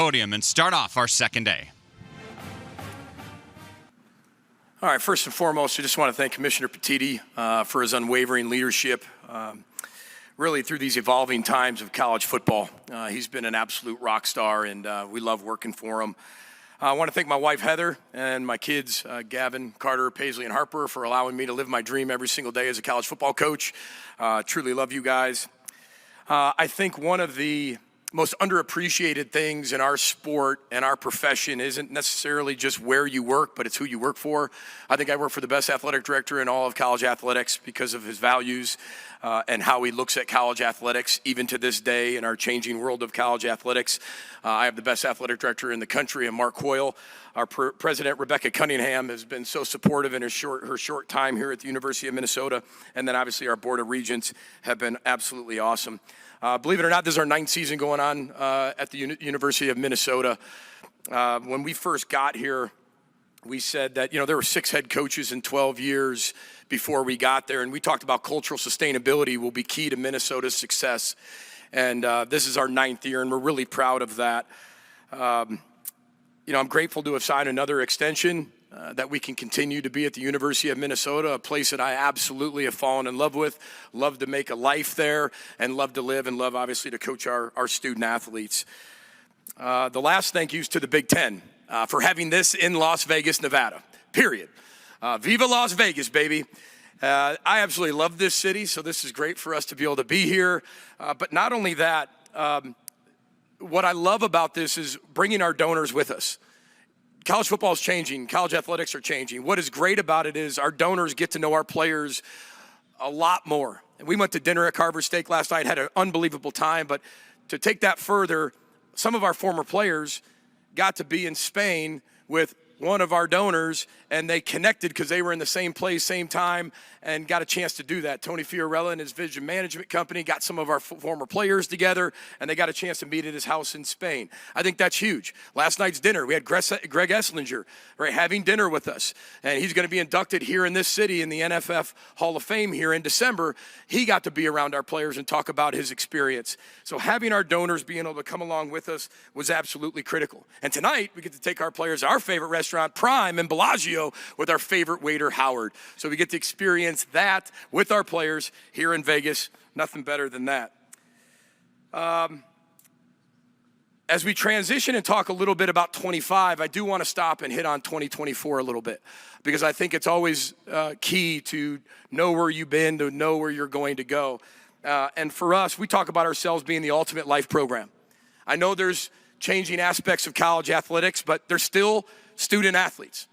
podium and start off our second day. All right, first and foremost, I just want to thank Commissioner Petiti for his unwavering leadership, really through these evolving times of college football. He's been an absolute rock star, and we love working for him. I want to thank my wife, Heather, and my kids, Gavin, Carter, Paisley, and Harper, for allowing me to live my dream every single day as a college football coach. Truly love you guys. I think one of the most underappreciated things in our sport and our profession isn't necessarily just where you work, but it's who you work for. I think I work for the best athletic director in all of college athletics because of his values and how he looks at college athletics, even to this day in our changing world of college athletics. I have the best athletic director in the country, and Mark Hoyle. Our president, Rebecca Cunningham, has been so supportive in her short time here at the University of Minnesota. And then obviously our Board of Regents have been absolutely awesome. Believe it or not, this is our 9th season going on at the University of Minnesota. When we first got here, we said that, there were 6 head coaches in 12 years before we got there. And we talked about cultural sustainability will be key to Minnesota's success. And this is our 9th year, and we're really proud of that. I'm grateful to have signed another extension that we can continue to be at the University of Minnesota, a place that I absolutely have fallen in love with, love to make a life there, and love to live, and love, obviously, to coach our student athletes. The last thank yous to the Big Ten for having this in Las Vegas, Nevada, period. Viva Las Vegas, baby. I absolutely love this city, so this is great for us to be able to be here. But not only that, what I love about this is bringing our donors with us. College football is changing. College athletics are changing. What is great about it is our donors get to know our players a lot more. And we went to dinner at Carver Steak last night, had an unbelievable time. But to take that further, some of our former players got to be in Spain with one of our donors, and they connected because they were in the same place, same time, and got a chance to do that. Tony Fiorella and his vision management company got some of our former players together, and they got a chance to meet at his house in Spain. I think that's huge. Last night's dinner, we had Greg Esslinger, right, having dinner with us, and he's going to be inducted here in this city in the NFF Hall of Fame here in December. He got to be around our players and talk about his experience. So having our donors being able to come along with us was absolutely critical. And tonight, we get to take our players to our favorite restaurant, Prime in Bellagio, with our favorite waiter, Howard. So we get to experience that with our players here in Vegas. Nothing better than that. As we transition and talk a little bit about 25, I do want to stop and hit on 2024 a little bit, because I think it's always key to know where you've been, to know where you're going to go. And for us, we talk about ourselves being the ultimate life program. I know there's changing aspects of college athletics, but they're still student athletes.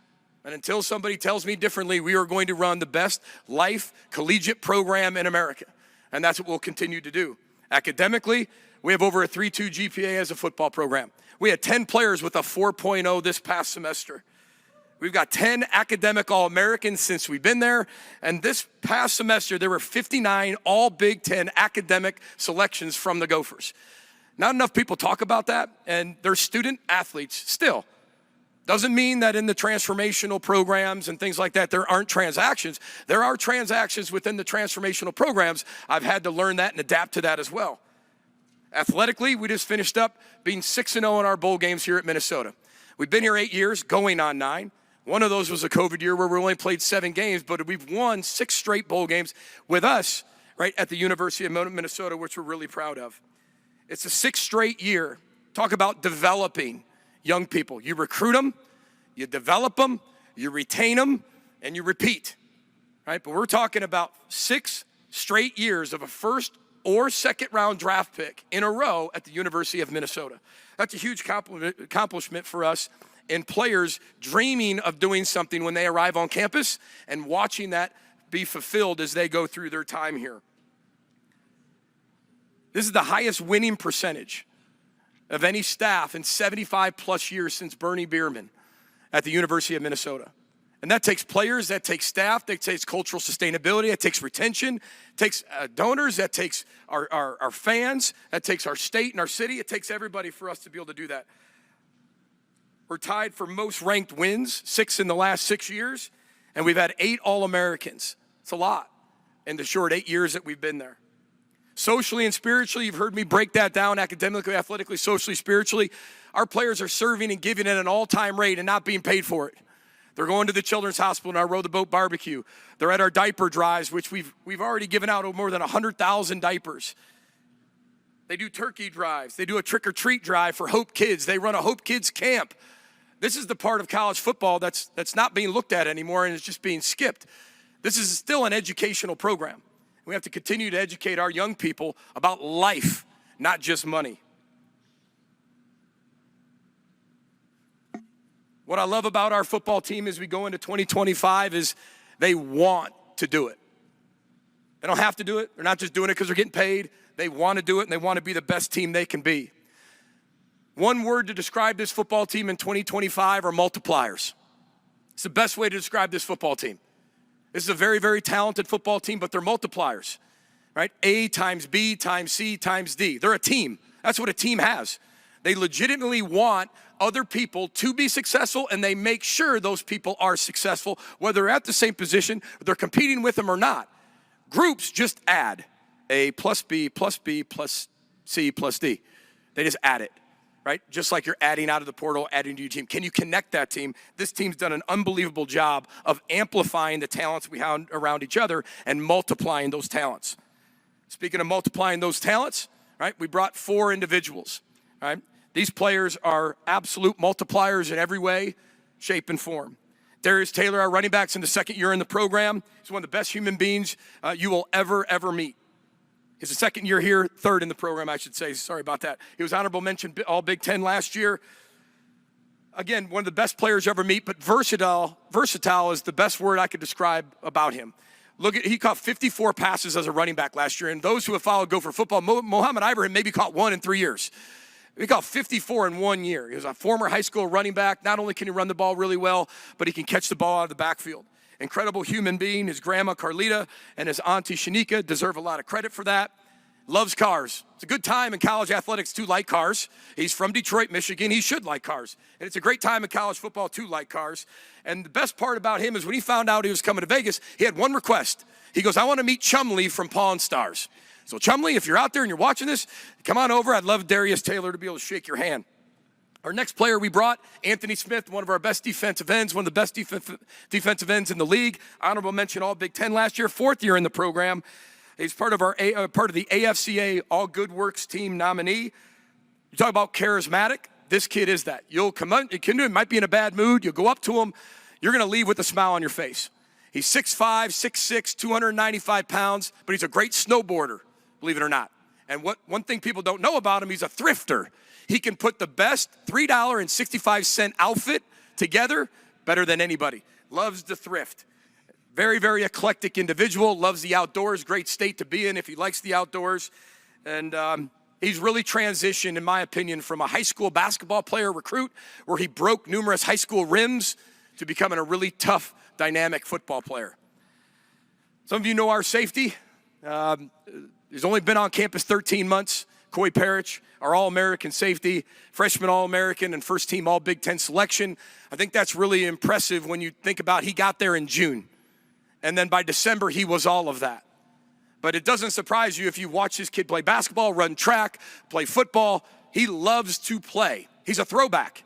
And until somebody tells me differently, we are going to run the best life collegiate program in America. And that's what we'll continue to do. Academically, we have over a 3.2 GPA as a football program. We had 10 players with a 4.0 this past semester. We've got 10 academic All-Americans since we've been there. And this past semester, there were 59 all Big Ten academic selections from the Gophers. Not enough people talk about that, and they're student athletes still. Doesn't mean that in the transformational programs and things like that, there aren't transactions. There are transactions within the transformational programs. I've had to learn that and adapt to that as well. Athletically, we just finished up being 6-0 in our bowl games here at Minnesota. We've been here 8 years, going on 9. One of those was a COVID year where we only played 7 games, but we've won 6 straight bowl games with us, right, at the University of Minnesota, which we're really proud of. It's a 6th straight year. Talk about developing young people. You recruit them, you develop them, you retain them, and you repeat, right? But we're talking about 6 straight years of a first or second round draft pick in a row at the University of Minnesota. That's a huge accomplishment for us, and players dreaming of doing something when they arrive on campus and watching that be fulfilled as they go through their time here. This is the highest winning percentage of any staff in 75 plus years since Bernie Bierman at the University of Minnesota. And that takes players, that takes staff, that takes cultural sustainability, that takes retention, takes donors, that takes our fans, that takes our state and our city. It takes everybody for us to be able to do that. We're tied for most ranked wins, 6 in the last 6 years, and we've had 8 All-Americans. It's a lot in the short 8 years that we've been there. Socially and spiritually, you've heard me break that down academically, athletically, socially, spiritually. Our players are serving and giving at an all-time rate and not being paid for it. They're going to the Children's Hospital and our Row the Boat barbecue. They're at our diaper drives, which we've already given out more than 100,000 diapers. They do turkey drives. They do a trick-or-treat drive for Hope Kids. They run a Hope Kids camp. This is the part of college football that's not being looked at anymore and it's just being skipped. This is still an educational program. We have to continue to educate our young people about life, not just money. What I love about our football team as we go into 2025 is they want to do it. They don't have to do it. They're not just doing it because they're getting paid. They want to do it, and they want to be the best team they can be. One word to describe this football team in 2025 are multipliers. It's the best way to describe this football team. This is a very, very talented football team, but they're multipliers, right? A times B times C times D. They're a team. That's what a team has. They legitimately want other people to be successful, and they make sure those people are successful, whether they're at the same position, they're competing with them or not. Groups just add A plus B plus B plus C plus D. They just add it, right? Just like you're adding out of the portal, adding to your team. Can you connect that team? This team's done an unbelievable job of amplifying the talents we have around each other and multiplying those talents. Speaking of multiplying those talents, right, we brought 4 individuals, right? These players are absolute multipliers in every way, shape, and form. Darius Taylor, our running back's in the 2nd year in the program. He's one of the best human beings you will ever meet. He's the 2nd year here, 3rd in the program, I should say. Sorry about that. He was honorable mention all Big Ten last year. Again, one of the best players you ever meet, but versatile is the best word I could describe about him. He caught 54 passes as a running back last year, and those who have followed Gopher football, Mohamed Ibrahim maybe caught 1 in 3 years. He caught 54 in 1 year. He was a former high school running back. Not only can he run the ball really well, but he can catch the ball out of the backfield. Incredible human being. His grandma, Carlita, and his auntie, Shanika, deserve a lot of credit for that. Loves cars. It's a good time in college athletics to like cars. He's from Detroit, Michigan. He should like cars. And it's a great time in college football to like cars. And the best part about him is when he found out he was coming to Vegas, he had one request. He goes, I want to meet Chumlee from Pawn Stars. So Chumlee, if you're out there and you're watching this, come on over. I'd love Darius Taylor to be able to shake your hand. Our next player we brought, Anthony Smith, one of our best defensive ends, one of the best defensive ends in the league. Honorable mention all Big Ten last year, 4th year in the program. He's part of the AFCA All Good Works team nominee. You talk about charismatic. This kid is that. You'll come on, it might be in a bad mood. You'll go up to him. You're going to leave with a smile on your face. He's 6'5", 6'6", 295 pounds, but he's a great snowboarder, believe it or not. And one thing people don't know about him, he's a thrifter. He can put the best $3.65 outfit together better than anybody. Loves to thrift. Very, very eclectic individual, loves the outdoors, great state to be in if he likes the outdoors. And he's really transitioned, in my opinion, from a high school basketball player recruit where he broke numerous high school rims to becoming a really tough, dynamic football player. Some of you know our safety. He's only been on campus 13 months. Coy Parrish, our All-American safety, freshman All-American and first team All-Big Ten selection. I think that's really impressive when you think about he got there in June. And then by December, he was all of that. But it doesn't surprise you if you watch this kid play basketball, run track, play football. He loves to play. He's a throwback.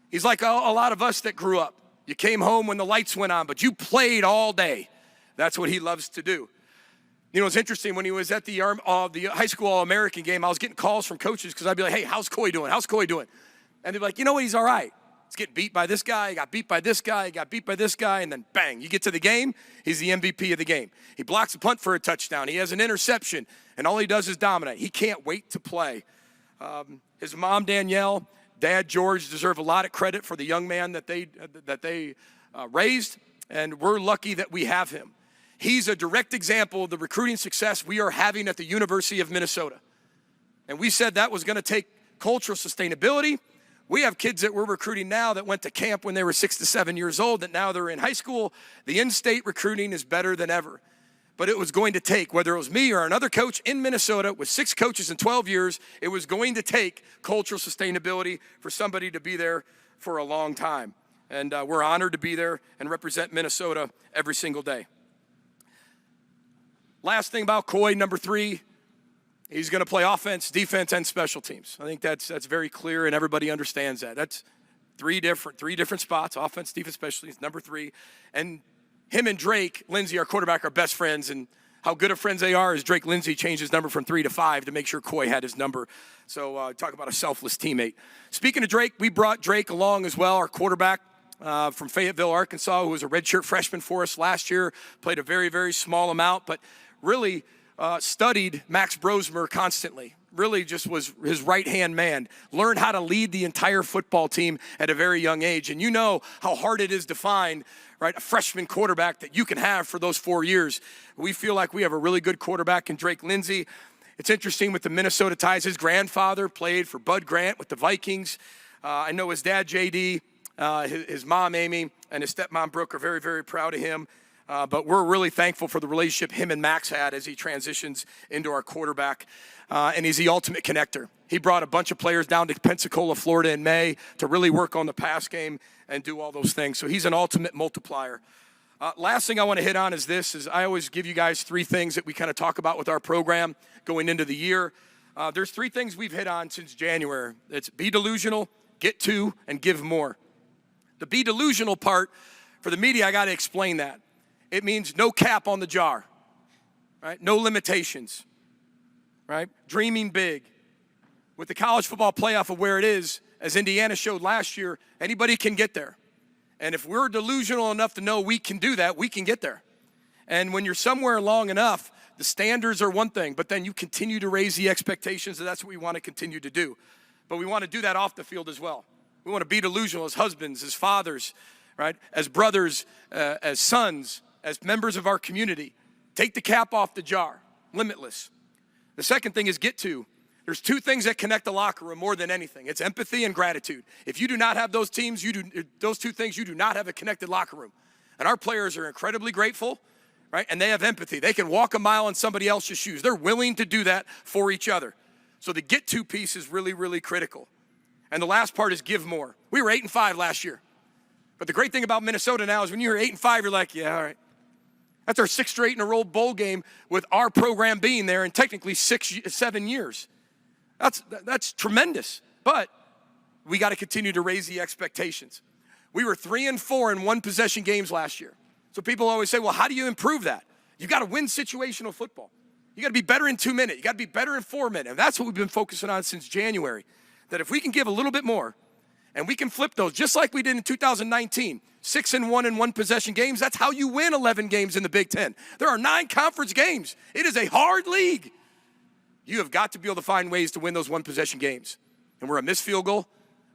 He's like a lot of us that grew up. You came home when the lights went on, but you played all day. That's what he loves to do. You know, it's interesting, when he was at the high school All-American game, I was getting calls from coaches because I'd be like, hey, how's Coy doing? How's Coy doing? And they'd be like, you know what, he's all right. He's getting beat by this guy, he got beat by this guy, he got beat by this guy, and then bang, you get to the game, he's the MVP of the game. He blocks a punt for a touchdown. He has an interception, and all he does is dominate. He can't wait to play. His mom, Danielle, dad, George, deserve a lot of credit for the young man that they raised, and we're lucky that we have him. He's a direct example of the recruiting success we are having at the University of Minnesota. And we said that was going to take cultural sustainability. We have kids that we're recruiting now that went to camp when they were 6 to 7 years old, that now they're in high school. The in-state recruiting is better than ever. But it was going to take, whether it was me or another coach in Minnesota with 6 coaches in 12 years, it was going to take cultural sustainability for somebody to be there for a long time. And we're honored to be there and represent Minnesota every single day. Last thing about Coy, number 3, He's going to play offense, defense, and special teams. I think that's very clear, and everybody understands that. That's three different spots: offense, defense, special teams. Number 3, and him and Drake Lindsay, our quarterback, are best friends. And how good of friends they are is Drake Lindsay changed his number from 3 to 5 to make sure Coy had his number. So talk about a selfless teammate. Speaking of Drake, we brought Drake along as well, our quarterback from Fayetteville, Arkansas, who was a redshirt freshman for us last year. Played a very, very small amount, but really studied Max Brosmer constantly. Really just was his right-hand man. Learned how to lead the entire football team at a very young age. And you know how hard it is to find, right, a freshman quarterback that you can have for those 4 years. We feel like we have a really good quarterback in Drake Lindsay. It's interesting with the Minnesota ties. His grandfather played for Bud Grant with the Vikings. I know his dad, J.D., his mom, Amy, and his stepmom, Brooke, are very, very proud of him. But we're really thankful for the relationship him and Max had as he transitions into our quarterback. And he's the ultimate connector. He brought a bunch of players down to Pensacola, Florida in May to really work on the pass game and do all those things. So he's an ultimate multiplier. Last thing I want to hit on is I always give you guys 3 things that we kind of talk about with our program going into the year. There's 3 things we've hit on since January. It's be delusional, get to, and give more. The be delusional part, for the media, I got to explain that. It means no cap on the jar, right? No limitations, right? Dreaming big. With the college football playoff of where it is, as Indiana showed last year, anybody can get there. And if we're delusional enough to know we can do that, we can get there. And when you're somewhere long enough, the standards are one thing, but then you continue to raise the expectations, and that's what we want to continue to do. But we want to do that off the field as well. We want to be delusional as husbands, as fathers, right? As brothers, as sons, as members of our community. Take the cap off the jar, limitless. The second thing is get to. There's 2 things that connect the locker room more than anything. It's empathy and gratitude. If you do not have those 2 things, you do not have a connected locker room. And our players are incredibly grateful, right? And they have empathy. They can walk a mile in somebody else's shoes. They're willing to do that for each other. So the get to piece is really, really critical. And the last part is give more. We were 8-5 last year. But the great thing about Minnesota now is when you're 8-5, you're like, yeah, all right. That's our 6th straight in a row bowl game with our program being there in technically 7 years. That's tremendous. But we got to continue to raise the expectations. We were 3-4 in 1-possession games last year. So people always say, well, how do you improve that? You got to win situational football. You got to be better in 2 minutes. You got to be better in 4 minutes. And that's what we've been focusing on since January. That if we can give a little bit more and we can flip those just like we did in 2019, 6-1 in 1-possession games, that's how you win 11 games in the Big Ten. There are 9 conference games. It is a hard league. You have got to be able to find ways to win those 1-possession games. And we're a missed field goal,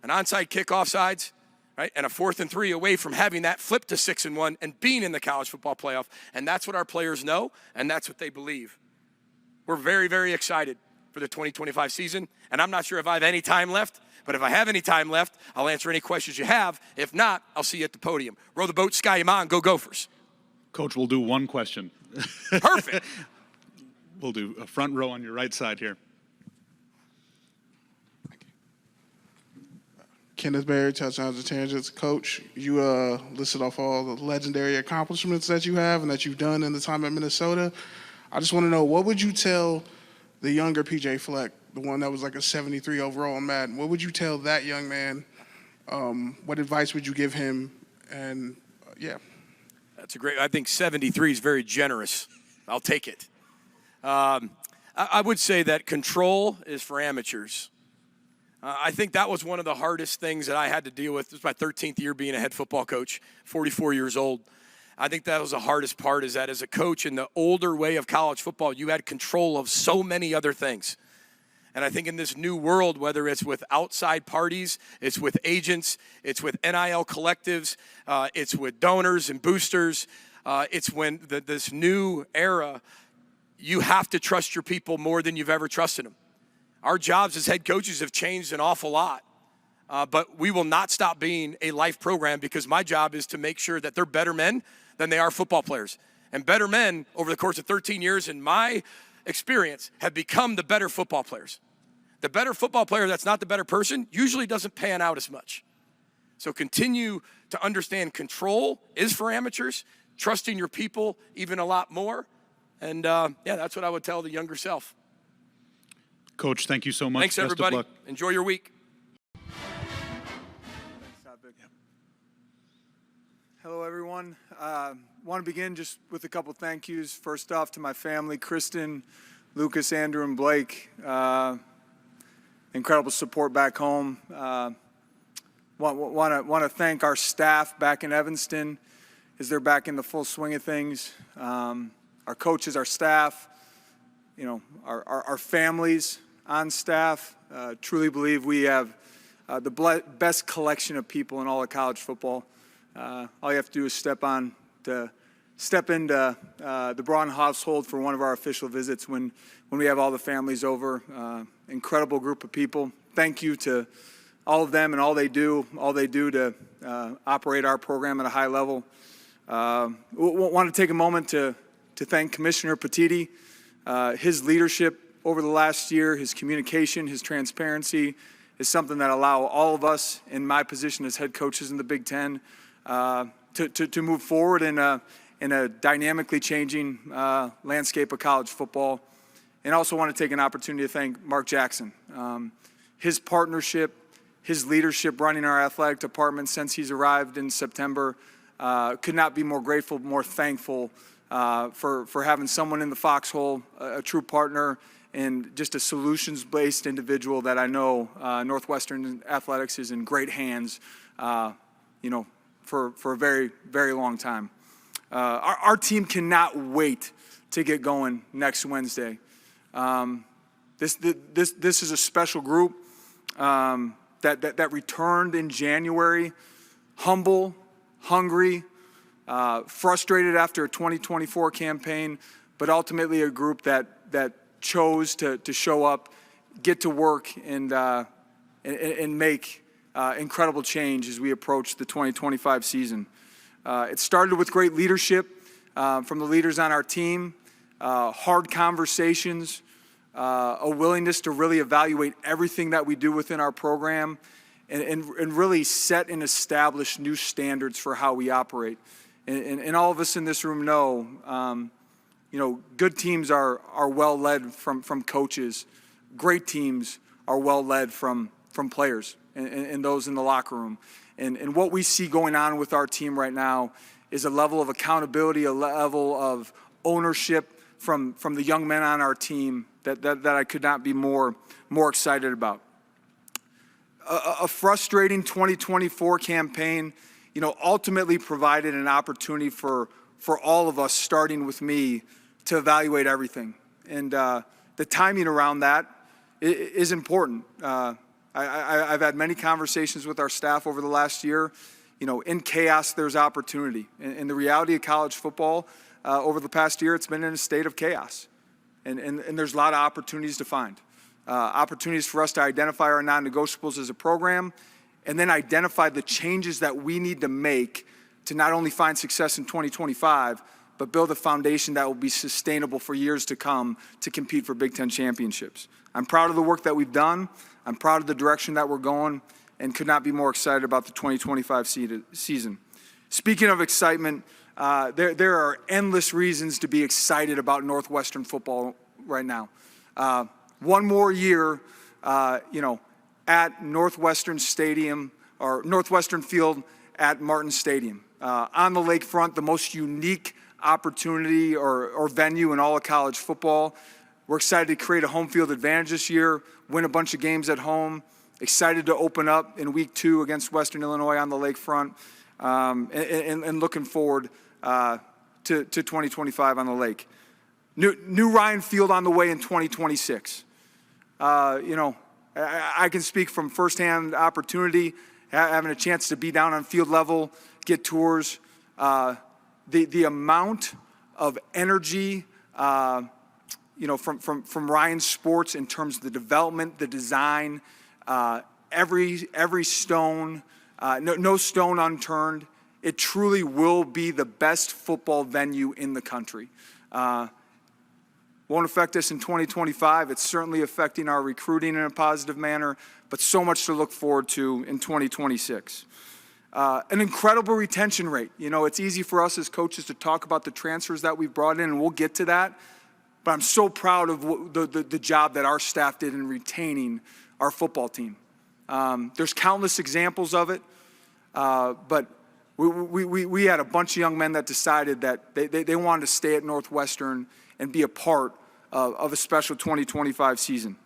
an onside kick offsides, right, and a 4th and 3 away from having that flip to 6-1 and being in the college football playoff. And that's what our players know, and that's what they believe. We're very, very excited for the 2025 season. And I'm not sure if I have any time left, but if I have any time left, I'll answer any questions you have. If not, I'll see you at the podium. Row the boat, Sky Yaman, go Gophers. Coach, we'll do one question. Perfect. We'll do a front row on your right side here. Kenneth Berry, Touchdowns and Tangents. Coach, you listed off all the legendary accomplishments that you have and that you've done in the time at Minnesota. I just want to know, what would you tell the younger PJ Fleck, the one that was like a 73 overall in Madden, what would you tell that young man? What advice would you give him? And yeah. That's a great, I think 73 is very generous. I'll take it. I would say that control is for amateurs. I think that was one of the hardest things that I had to deal with. This was my 13th year being a head football coach, 44 years old. I think that was the hardest part, is that as a coach in the older way of college football, you had control of so many other things. And I think in this new world, whether it's with outside parties, it's with agents, it's with NIL collectives, it's with donors and boosters, it's when this new era, you have to trust your people more than you've ever trusted them. Our jobs as head coaches have changed an awful lot, but we will not stop being a life program, because my job is to make sure that they're better men than they are football players. And better men, over the course of 13 years, in my experience, have become the better football players. The better football player that's not the better person usually doesn't pan out as much. So continue to understand control is for amateurs, trusting your people even a lot more. And yeah, that's what I would tell the younger self. Coach, thank you so much. Thanks, Best everybody. of luck. Enjoy your week. Hello, everyone. Want to begin just with a couple thank yous. First off, to my family, Kristen, Lucas, Andrew, and Blake. Incredible support back home. Want to thank our staff back in Evanston as they're back in the full swing of things. Our coaches, our staff, our families on staff. Truly believe we have the best collection of people in all of college football. All you have to do is step into the Braun household for one of our official visits when we have all the families over. Incredible group of people. Thank you to all of them and all they do to operate our program at a high level. Want to take a moment to thank Commissioner Petiti. His leadership over the last year, his communication, his transparency is something that allow all of us in my position as head coaches in the Big Ten to move forward in a dynamically changing landscape of college football. And also want to take an opportunity to thank Mark Jackson. His partnership, his leadership running our athletic department since he's arrived in September, could not be more grateful, more thankful for having someone in the foxhole, a true partner, and just a solutions-based individual that I know Northwestern Athletics is in great hands, for a very, very long time. Our team cannot wait to get going next Wednesday. This is a special group that returned in January, humble, hungry, frustrated after a 2024 campaign, but ultimately a group that chose to show up, get to work, and make incredible change as we approach the 2025 season. It started with great leadership from the leaders on our team, hard conversations, a willingness to really evaluate everything that we do within our program, and really set and establish new standards for how we operate. And all of us in this room know, good teams are well led from coaches. Great teams are well led from players and those in the locker room. And what we see going on with our team right now is a level of accountability, a level of ownership from the young men on our team that I could not be more excited about. A frustrating 2024 campaign, ultimately provided an opportunity for all of us, starting with me, to evaluate everything. And the timing around that is important. I've had many conversations with our staff over the last year. In chaos, there's opportunity. And the reality of college football over the past year, it's been in a state of chaos. And there's a lot of opportunities to find. Opportunities for us to identify our non-negotiables as a program, and then identify the changes that we need to make to not only find success in 2025, but build a foundation that will be sustainable for years to come to compete for Big Ten championships. I'm proud of the work that we've done. I'm proud of the direction that we're going, and could not be more excited about the 2025 season. Speaking of excitement, there are endless reasons to be excited about Northwestern football right now. One more year, at Northwestern Stadium, or Northwestern Field at Martin Stadium. On the lakefront, the most unique opportunity or venue in all of college football. We're excited to create a home field advantage this year, win a bunch of games at home. Excited to open up in week 2 against Western Illinois on the lakefront, and looking forward to 2025 on the lake. New Ryan Field on the way in 2026. I can speak from firsthand opportunity, having a chance to be down on field level, get tours. The amount of energy, from Ryan Sports in terms of the development, the design, every stone, no stone unturned. It truly will be the best football venue in the country. Won't affect us in 2025. It's certainly affecting our recruiting in a positive manner, but so much to look forward to in 2026. An incredible retention rate. It's easy for us as coaches to talk about the transfers that we've brought in, and we'll get to that. but I'm so proud of the job that our staff did in retaining our football team. There's countless examples of it, but we had a bunch of young men that decided that they wanted to stay at Northwestern and be a part of a special 2025 season.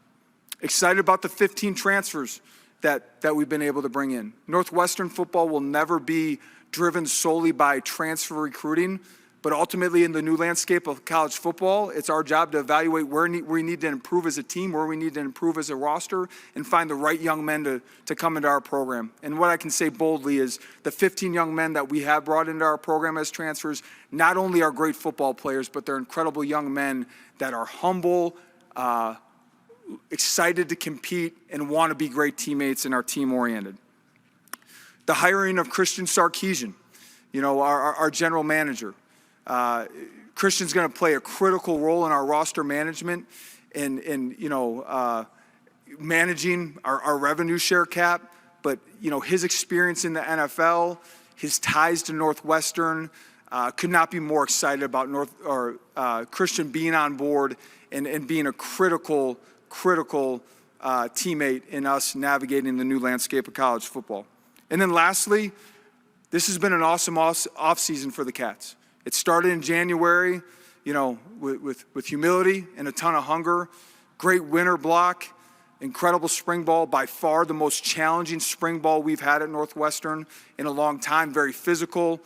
Excited about the 15 transfers that we've been able to bring in. Northwestern football will never be driven solely by transfer recruiting, but ultimately in the new landscape of college football, it's our job to evaluate where we need to improve as a team, where we need to improve as a roster, and find the right young men to come into our program. And what I can say boldly is the 15 young men that we have brought into our program as transfers not only are great football players, but they're incredible young men that are humble, excited to compete, and want to be great teammates and are team-oriented. The hiring of Christian Sarkeesian, our general manager. Christian's going to play a critical role in our roster management and managing our revenue share cap. But, his experience in the NFL, his ties to Northwestern, could not be more excited about Christian being on board and being a critical teammate in us navigating the new landscape of college football. And then lastly, this has been an awesome offseason for the Cats. It started in January, with humility and a ton of hunger. Great winter block, incredible spring ball, by far the most challenging spring ball we've had at Northwestern in a long time. Very physical,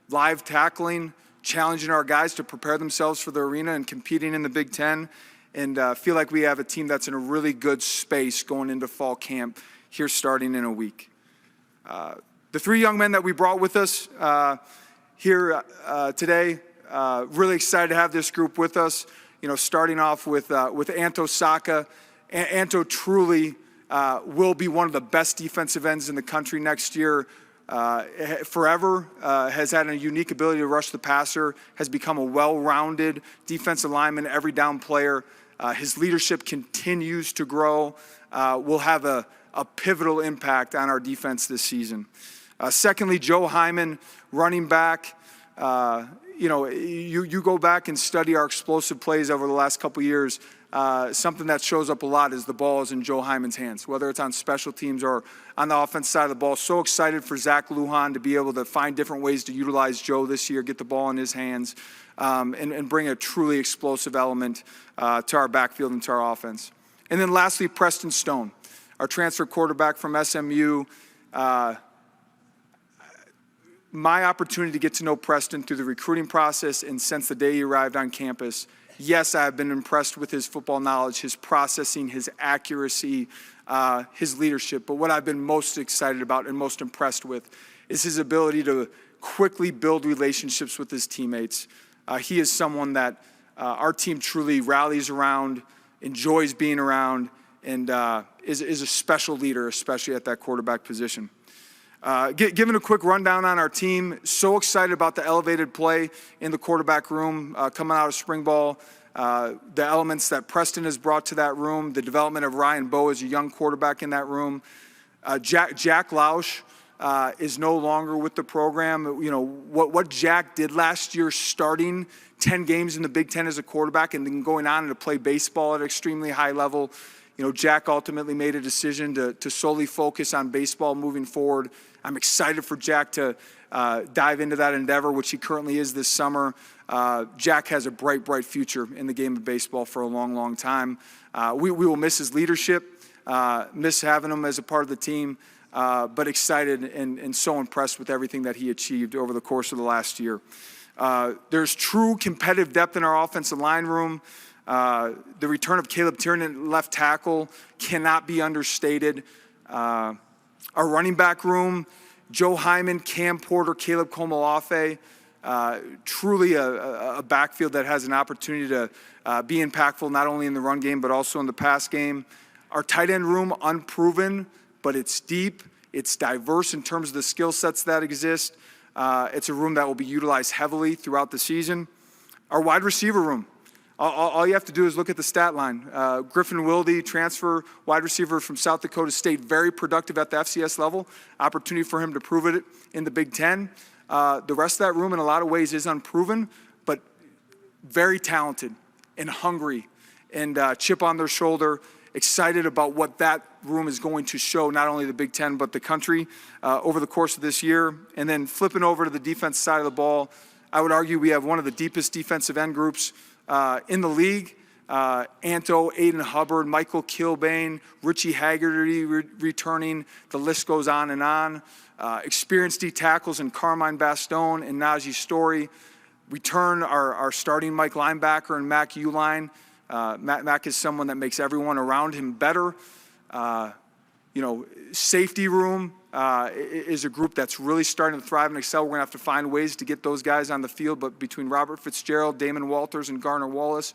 live tackling, challenging our guys to prepare themselves for the arena and competing in the Big Ten. And feel like we have a team that's in a really good space going into fall camp here starting in a week. The three young men that we brought with us here today, really excited to have this group with us. Starting off with Anto Saka. Anto truly will be one of the best defensive ends in the country next year. Forever has had a unique ability to rush the passer, has become a well-rounded defensive lineman, every down player. His leadership continues to grow. Will have a pivotal impact on our defense this season. Secondly, Joe Hyman, running back. You go back and study our explosive plays over the last couple years. Something that shows up a lot is the ball is in Joe Hyman's hands, whether it's on special teams or on the offense side of the ball. So excited for Zach Lujan to be able to find different ways to utilize Joe this year, get the ball in his hands, and bring a truly explosive element to our backfield and to our offense. And then lastly, Preston Stone, our transfer quarterback from SMU. My opportunity to get to know Preston through the recruiting process and since the day he arrived on campus, yes, I have been impressed with his football knowledge, his processing, his accuracy, his leadership. But what I've been most excited about and most impressed with is his ability to quickly build relationships with his teammates. He is someone that our team truly rallies around, enjoys being around, and is a special leader, especially at that quarterback position. Giving a quick rundown on our team, so excited about the elevated play in the quarterback room coming out of spring ball, the elements that Preston has brought to that room, the development of Ryan Bowe as a young quarterback in that room. Jack Lausch is no longer with the program. What Jack did last year, starting 10 games in the Big Ten as a quarterback and then going on to play baseball at an extremely high level. Jack ultimately made a decision to solely focus on baseball moving forward. I'm excited for Jack to dive into that endeavor, which he currently is this summer. Jack has a bright future in the game of baseball for a long time. We will miss his leadership, miss having him as a part of the team, but excited and so impressed with everything that he achieved over the course of the last year. There's true competitive depth in our offensive line room. The return of Caleb Tiernan, left tackle, cannot be understated. Our running back room, Joe Hyman, Cam Porter, Caleb Komolafe, truly a backfield that has an opportunity to be impactful not only in the run game but also in the pass game. Our tight end room, unproven, but it's deep. It's diverse in terms of the skill sets that exist. It's a room that will be utilized heavily throughout the season. Our wide receiver room. All you have to do is look at the stat line. Griffin Wilde, transfer wide receiver from South Dakota State, very productive at the FCS level. Opportunity for him to prove it in the Big Ten. The rest of that room in a lot of ways is unproven, but very talented. and hungry and chip on their shoulder, excited about what that room is going to show, not only the Big Ten, but the country over the course of this year. And then flipping over to the defense side of the ball, I would argue we have one of the deepest defensive end groups in the league. Anto, Aiden Hubbard, Michael Kilbane, Richie Haggerty returning. The list goes on and on. Experienced D tackles in Carmine Bastone and Najee Story. Return our starting Mike linebacker and Mac Uline. Mac is someone that makes everyone around him better. Safety room is a group that's really starting to thrive and excel. We're going to have to find ways to get those guys on the field, but between Robert Fitzgerald, Damon Walters, and Garner Wallace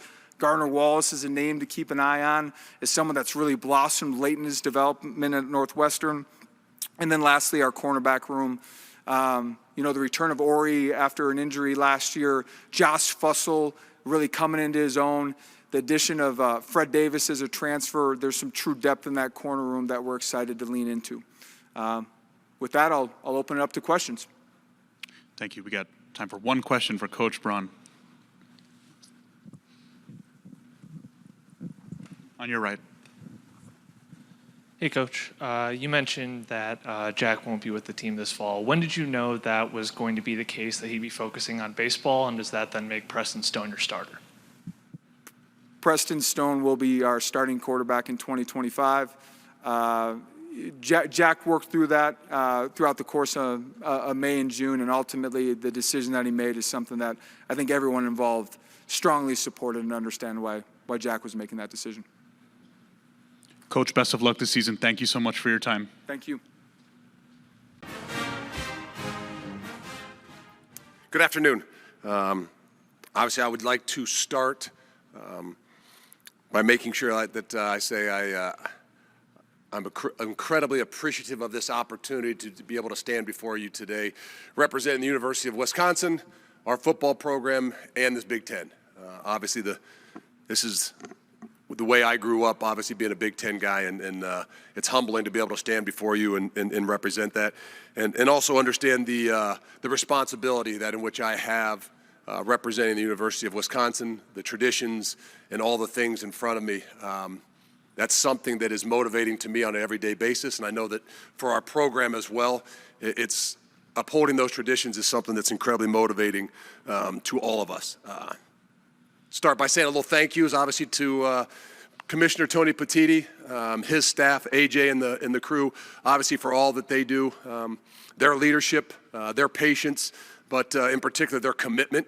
is a name to keep an eye on as someone that's really blossomed late in his development at Northwestern. And then lastly, our cornerback room. The return of Ori after an injury last year, Josh Fussell really coming into his own. The addition of Fred Davis as a transfer, there's some true depth in that corner room that we're excited to lean into. With that, I'll open it up to questions. Thank you. We got time for one question for Coach Braun. On your right. Hey, Coach. You mentioned that Jack won't be with the team this fall. When did you know that was going to be the case, that he'd be focusing on baseball, and does that then make Preston Stone your starter? Preston Stone will be our starting quarterback in 2025. Jack worked through that throughout the course of May and June, and ultimately the decision that he made is something that I think everyone involved strongly supported and understand why Jack was making that decision. Coach, best of luck this season. Thank you so much for your time. Thank you. Good afternoon. Obviously, I would like to start by making sure that I say I'm incredibly appreciative of this opportunity to be able to stand before you today, representing the University of Wisconsin, our football program, and this Big Ten. Obviously, this is the way I grew up, obviously being a Big Ten guy, and it's humbling to be able to stand before you and represent that, and also understand the responsibility that in which I have representing the University of Wisconsin, the traditions, and all the things in front of me. That's something that is motivating to me on an everyday basis, and I know that for our program as well, it's upholding those traditions is something that's incredibly motivating to all of us. Start by saying a little thank yous, obviously, to Commissioner Tony Petitti, his staff, AJ, and the crew, obviously for all that they do, their leadership, their patience, but in particular their commitment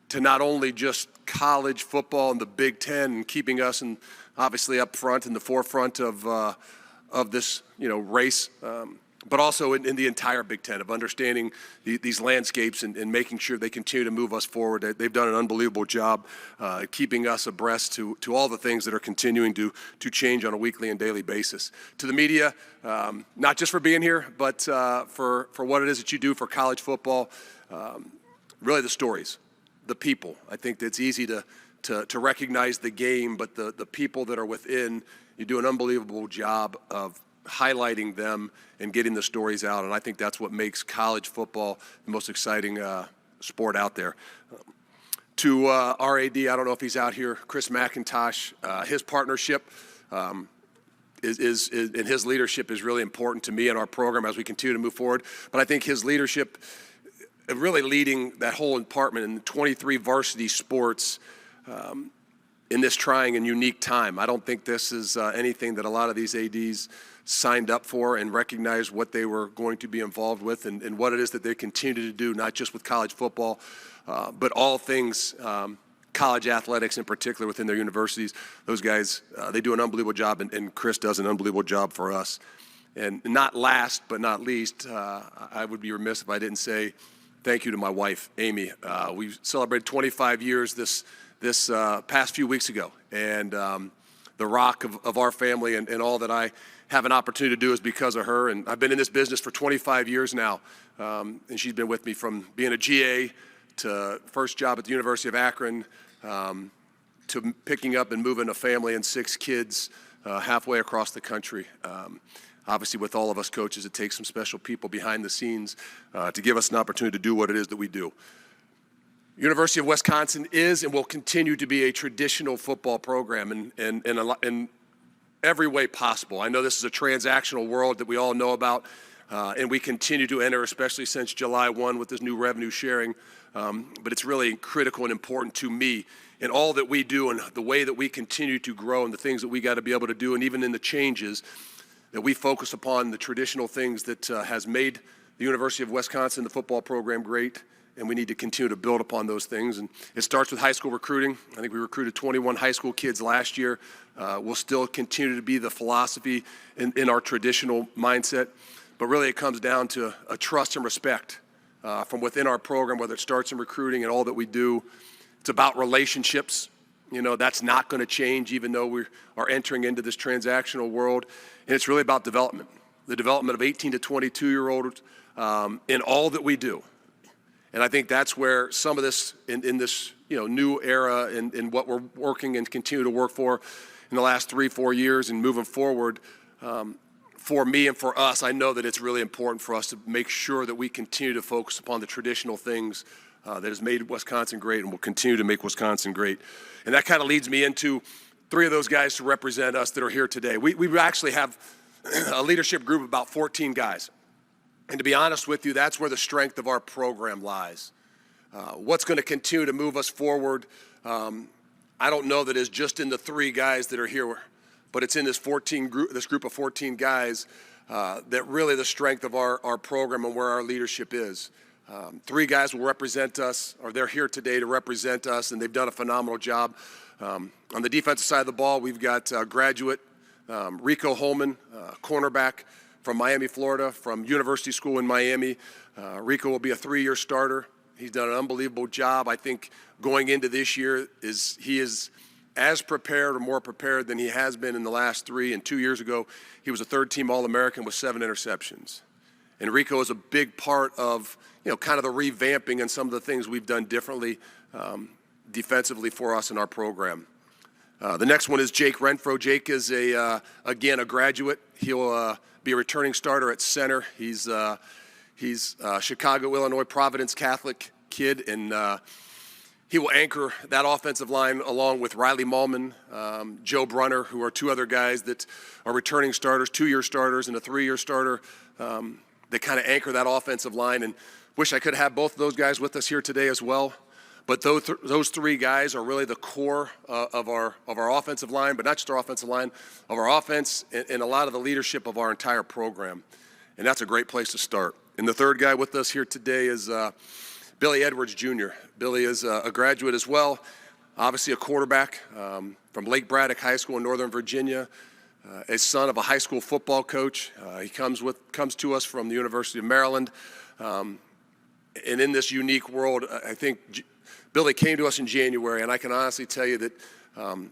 to not only just college football and the Big Ten and keeping us obviously up front in the forefront of this race, but also in the entire Big Ten, of understanding these landscapes and making sure they continue to move us forward. They've done an unbelievable job keeping us abreast to all the things that are continuing to change on a weekly and daily basis. To the media, not just for being here, but for what it is that you do for college football, really the stories, the people. I think it's easy to recognize the game, but the people that are within, you do an unbelievable job of highlighting them and getting the stories out, and I think that's what makes college football the most exciting sport out there. To our AD, I don't know if he's out here, Chris McIntosh, his partnership is and his leadership is really important to me and our program as we continue to move forward, but I think his leadership really leading that whole department in 23 varsity sports in this trying and unique time. I don't think this is anything that a lot of these ADs signed up for and recognized what they were going to be involved with and what it is that they continue to do, not just with college football, but all things college athletics in particular within their universities. Those guys, they do an unbelievable job, and Chris does an unbelievable job for us. And not last but not least, I would be remiss if I didn't say thank you to my wife, Amy. We celebrated 25 years this past few weeks ago, and the rock of our family and all that I have an opportunity to do is because of her. And I've been in this business for 25 years now, and she's been with me from being a GA to first job at the University of Akron, to picking up and moving a family and 6 kids halfway across the country. Obviously, with all of us coaches, it takes some special people behind the scenes to give us an opportunity to do what it is that we do. University of Wisconsin is and will continue to be a traditional football program in every way possible. I know this is a transactional world that we all know about, and we continue to enter, especially since July 1 with this new revenue sharing. But it's really critical and important to me in all that we do and the way that we continue to grow and the things that we got to be able to do, and even in the changes, that we focus upon the traditional things that has made the University of Wisconsin, the football program, great. And we need to continue to build upon those things. And it starts with high school recruiting. I think we recruited 21 high school kids last year. We'll still continue to be the philosophy in our traditional mindset. But really it comes down to a trust and respect from within our program, whether it starts in recruiting and all that we do. It's about relationships. You know, that's not going to change even though we are entering into this transactional world. And it's really about development, the development of 18 to 22-year-olds in all that we do. And I think that's where some of this, in this new era and what we're working and continue to work for in the last 3-4 years and moving forward, for me and for us, I know that it's really important for us to make sure that we continue to focus upon the traditional things that has made Wisconsin great and will continue to make Wisconsin great. And that kind of leads me into 3 of those guys to represent us that are here today. We actually have a leadership group of about 14 guys. And to be honest with you, that's where the strength of our program lies. What's going to continue to move us forward, I don't know that is just in the 3 guys that are here, but it's in this group of 14 guys that really the strength of our program and where our leadership is. 3 guys will represent us, or they're here today to represent us, and they've done a phenomenal job. On the defensive side of the ball, we've got graduate Rico Holman, cornerback from Miami, Florida, from University School in Miami. Rico will be a 3-year starter. He's done an unbelievable job. I think going into this year, he is as prepared or more prepared than he has been in the last 3. And 2 years ago, he was a 3rd-team All-American with 7 interceptions. And Rico is a big part of, kind of the revamping and some of the things we've done differently defensively for us in our program. The next one is Jake Renfro. Jake is, again, a graduate. He'll be a returning starter at center. He's Chicago, Illinois, Providence Catholic kid, and he will anchor that offensive line along with Riley Mallman, Joe Brunner, who are 2 other guys that are returning starters, 2-year starters and a 3-year starter. They kind of anchor that offensive line, and wish I could have both of those guys with us here today as well. But those 3 guys are really the core of our offensive line, but not just our offensive line, of our offense and a lot of the leadership of our entire program. And that's a great place to start. And the 3rd guy with us here today is Billy Edwards Jr. Billy is a graduate as well, obviously a quarterback from Lake Braddock High School in Northern Virginia, a son of a high school football coach. He comes to us from the University of Maryland. And in this unique world, I think Billy came to us in January, and I can honestly tell you that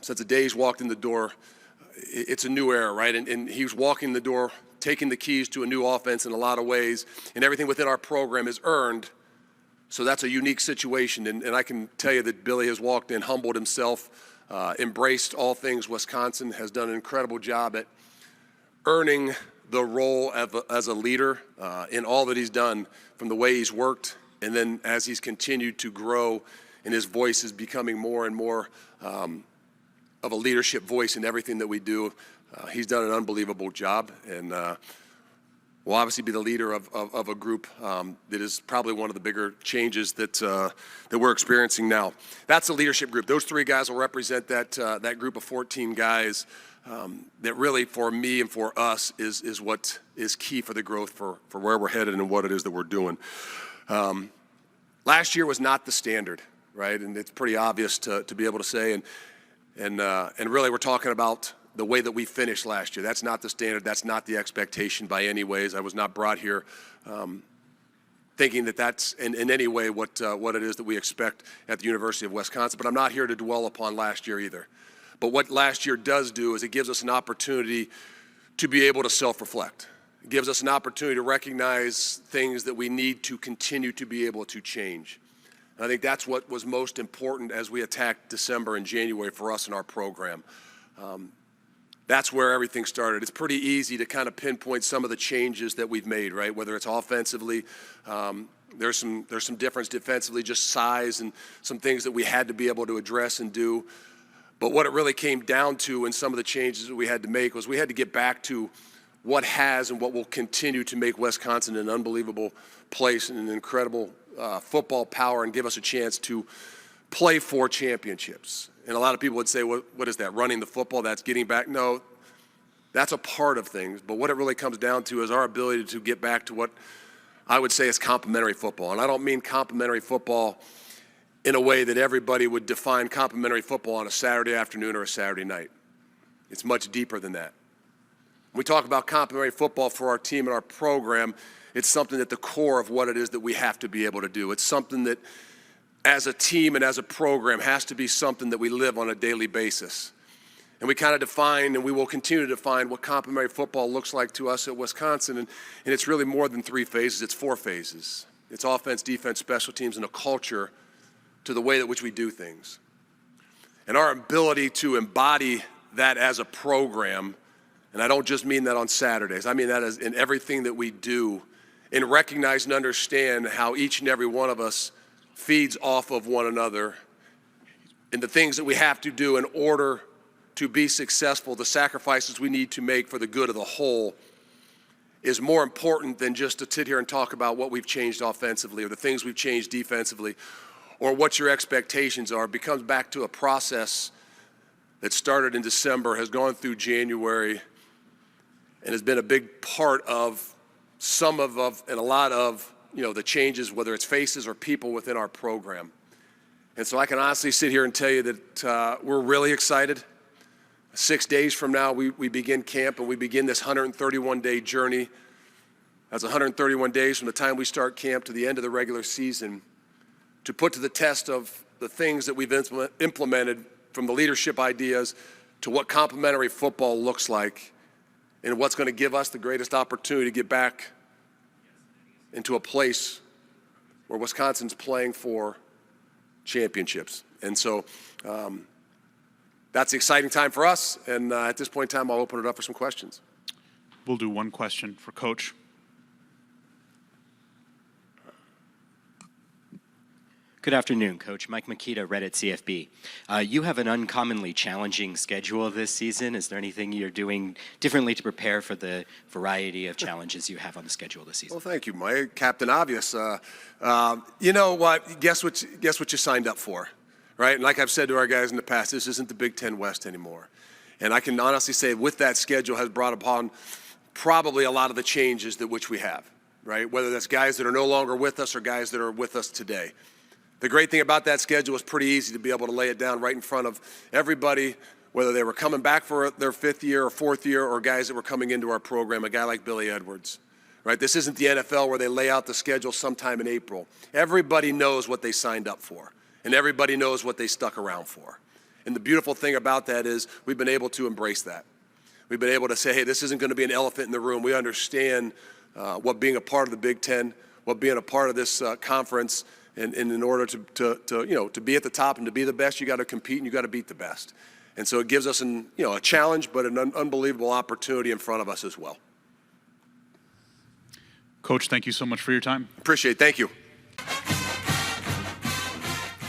since the day he's walked in the door, it's a new era, right? And he was walking the door, taking the keys to a new offense in a lot of ways, and everything within our program is earned. So that's a unique situation, and I can tell you that Billy has walked in, humbled himself, embraced all things Wisconsin, has done an incredible job at earning the role as a leader in all that he's done, from the way he's worked, and then as he's continued to grow, and his voice is becoming more and more of a leadership voice in everything that we do. He's done an unbelievable job, and will obviously be the leader of a group that is probably one of the bigger changes that we're experiencing now. That's the leadership group. Those 3 guys will represent that group of 14 guys that really, for me and for us, is what is key for the growth for where we're headed and what it is that we're doing. Last year was not the standard, right? And it's pretty obvious to be able to say, and really we're talking about the way that we finished last year. That's not the standard. That's not the expectation by any ways. I was not brought here thinking that that's in any way what it is that we expect at the University of Wisconsin. But I'm not here to dwell upon last year either. But what last year does do is it gives us an opportunity to be able to self-reflect. It gives us an opportunity to recognize things that we need to continue to be able to change. And I think that's what was most important as we attacked December and January for us in our program. That's where everything started. It's pretty easy to kind of pinpoint some of the changes that we've made, right? Whether it's offensively, There's some difference defensively, just size and some things that we had to be able to address and do. But what it really came down to in some of the changes that we had to make was we had to get back to what has and what will continue to make Wisconsin an unbelievable place and an incredible football power and give us a chance to play for championships. And a lot of people would say, what is that, running the football, that's getting back? No, that's a part of things. But what it really comes down to is our ability to get back to what I would say is complementary football. And I don't mean complementary football in a way that everybody would define complementary football on a Saturday afternoon or a Saturday night. It's much deeper than that. When we talk about complementary football for our team and our program, it's something at the core of what it is that we have to be able to do. It's something that as a team and as a program has to be something that we live on a daily basis. And we kind of define, and we will continue to define, what complementary football looks like to us at Wisconsin. And it's really more than 3 phases, it's 4 phases. It's offense, defense, special teams, and a culture to the way that which we do things. And our ability to embody that as a program, and I don't just mean that on Saturdays, I mean that as in everything that we do, and recognize and understand how each and every one of us feeds off of one another and the things that we have to do in order to be successful, the sacrifices we need to make for the good of the whole, is more important than just to sit here and talk about what we've changed offensively or the things we've changed defensively or what your expectations are. It becomes back to a process that started in December, has gone through January, and has been a big part of some of and a lot of the changes, whether it's faces or people within our program. And so I can honestly sit here and tell you that we're really excited. 6 days from now, we begin camp, and we begin this 131-day journey. That's 131 days from the time we start camp to the end of the regular season, to put to the test of the things that we've implemented, from the leadership ideas to what complementary football looks like, and what's going to give us the greatest opportunity to get back into a place where Wisconsin's playing for championships. And so that's an exciting time for us, and at this point in time, I'll open it up for some questions. We'll do one question for Coach. Good afternoon, Coach. Mike Makita, Reddit CFB. You have an uncommonly challenging schedule this season. Is there anything you're doing differently to prepare for the variety of challenges you have on the schedule this season? Well, thank you, Mike. Captain Obvious. You know what? Guess what you signed up for, right? And like I've said to our guys in the past, this isn't the Big Ten West anymore. And I can honestly say with that schedule has brought upon probably a lot of the changes that which we have, right? Whether that's guys that are no longer with us or guys that are with us today. The great thing about that schedule is pretty easy to be able to lay it down right in front of everybody, whether they were coming back for their 5th year or 4th year or guys that were coming into our program, a guy like Billy Edwards, right? This isn't the NFL where they lay out the schedule sometime in April. Everybody knows what they signed up for, and everybody knows what they stuck around for. And the beautiful thing about that is we've been able to embrace that. We've been able to say, hey, this isn't going to be an elephant in the room. We understand what being a part of the Big Ten, what being a part of this conference. And in order to be at the top and to be the best, you got to compete and you got to beat the best. And so it gives us a challenge, but an unbelievable opportunity in front of us as well. Coach, thank you so much for your time. Appreciate it. Thank you.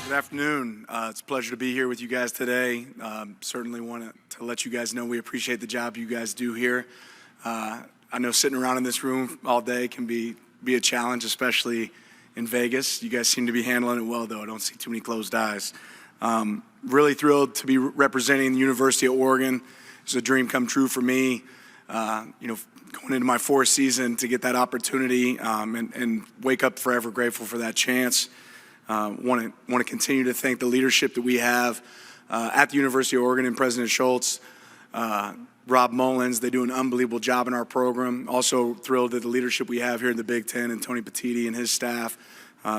Good afternoon. It's a pleasure to be here with you guys today. Certainly want to let you guys know we appreciate the job you guys do here. I know sitting around in this room all day can be a challenge, especially in Vegas. You guys seem to be handling it well, though. I don't see too many closed eyes. Really thrilled to be representing the University of Oregon. It's a dream come true for me. Going into my 4th season to get that opportunity and wake up forever grateful for that chance. Want to continue to thank the leadership that we have at the University of Oregon and President Schultz, Rob Mullins. They do an unbelievable job in our program. Also thrilled at the leadership we have here in the Big Ten, and Tony Petiti and his staff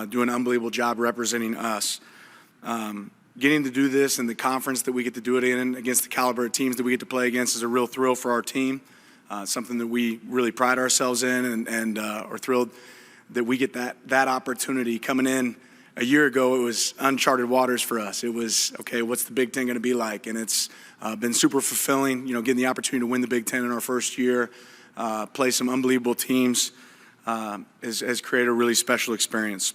do an unbelievable job representing us. Getting to do this in the conference that we get to do it in against the caliber of teams that we get to play against is a real thrill for our team. Something that we really pride ourselves in and are thrilled that we get that opportunity. Coming in a year ago, it was uncharted waters for us. It was, okay, what's the Big Ten going to be like? And it's been super fulfilling, getting the opportunity to win the Big Ten in our first year, play some unbelievable teams. has created a really special experience.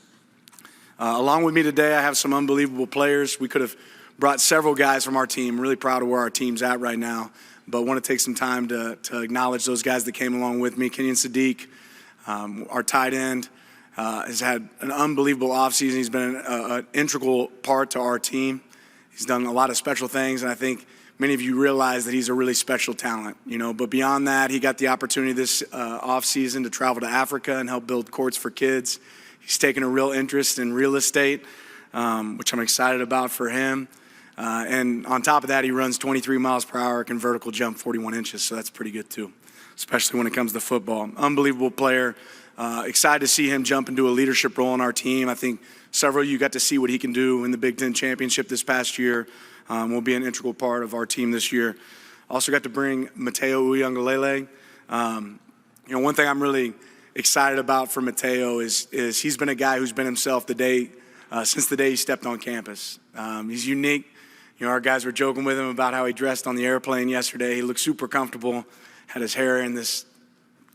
Along with me today, I have some unbelievable players. We could have brought several guys from our team. Really proud of where our team's at right now, but want to take some time to acknowledge those guys that came along with me. Kenyon Sadiq, our tight end, has had an unbelievable offseason. He's been an integral part to our team. He's done a lot of special things, and I think many of you realize that he's a really special talent, but beyond that, he got the opportunity this offseason to travel to Africa and help build courts for kids. He's taken a real interest in real estate, which I'm excited about for him. And on top of that, he runs 23 miles per hour, can vertical jump 41 inches, so that's pretty good too, especially when it comes to football. Unbelievable player. Excited to see him jump into a leadership role on our team. I think several of you got to see what he can do in the Big Ten Championship this past year. Will be an integral part of our team this year. Also got to bring Mateo Uyangalele. One thing I'm really excited about for Mateo is he's been a guy who's been himself since the day he stepped on campus. He's unique. Our guys were joking with him about how he dressed on the airplane yesterday. He looked super comfortable, had his hair in this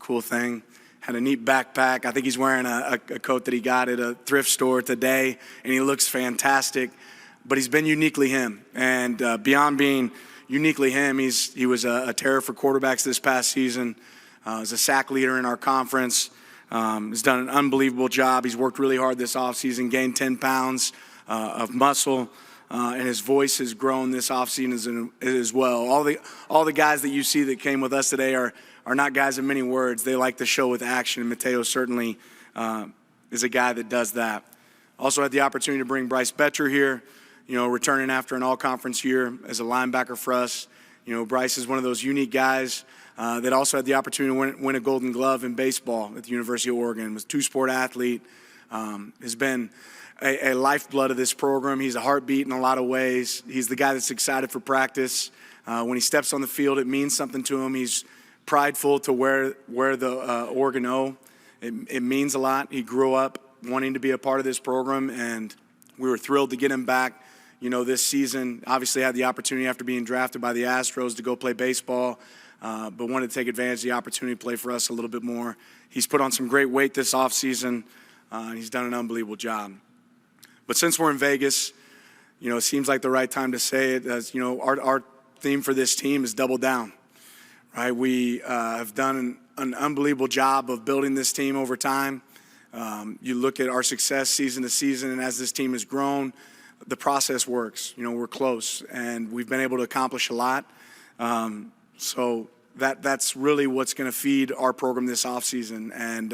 cool thing, had a neat backpack. I think he's wearing a coat that he got at a thrift store today, and he looks fantastic. But he's been uniquely him. And beyond being uniquely him, he was a terror for quarterbacks this past season. He's a sack leader in our conference. He's done an unbelievable job. He's worked really hard this offseason, gained 10 pounds of muscle, and his voice has grown this offseason as well. All the guys that you see that came with us today are not guys of many words. They like to show with action, and Mateo certainly is a guy that does that. Also had the opportunity to bring Bryce Betcher here, returning after an all-conference year as a linebacker for us. Bryce is one of those unique guys that also had the opportunity to win a Golden Glove in baseball at the University of Oregon. Was a two-sport athlete, has been a lifeblood of this program. He's a heartbeat in a lot of ways. He's the guy that's excited for practice. When he steps on the field, it means something to him. He's prideful to wear the Oregon O. It means a lot. He grew up wanting to be a part of this program, and we were thrilled to get him back. This season, obviously had the opportunity after being drafted by the Astros to go play baseball, but wanted to take advantage of the opportunity to play for us a little bit more. He's put on some great weight this offseason, and he's done an unbelievable job. But since we're in Vegas, it seems like the right time to say it. As our theme for this team is double down, right? We have done an unbelievable job of building this team over time. You look at our success season to season, and as this team has grown, the process works. We're close, and we've been able to accomplish a lot. So that's really what's going to feed our program this offseason, and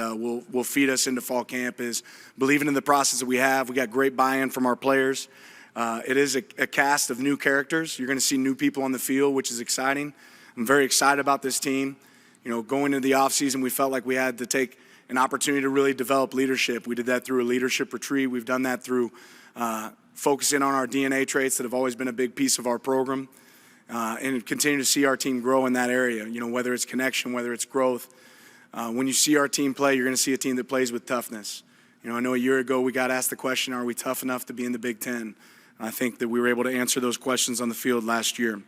will feed us into fall camp is believing in the process that we have. We got great buy-in from our players. It is a cast of new characters. You're going to see new people on the field, which is exciting. I'm very excited about this team. Going into the offseason, we felt like we had to take an opportunity to really develop leadership. We did that through a leadership retreat. We've done that through focusing on our DNA traits that have always been a big piece of our program, and continue to see our team grow in that area, whether it's connection, whether it's growth. When you see our team play, you're going to see a team that plays with toughness. I know a year ago we got asked the question, are we tough enough to be in the Big Ten? And I think that we were able to answer those questions on the field last year.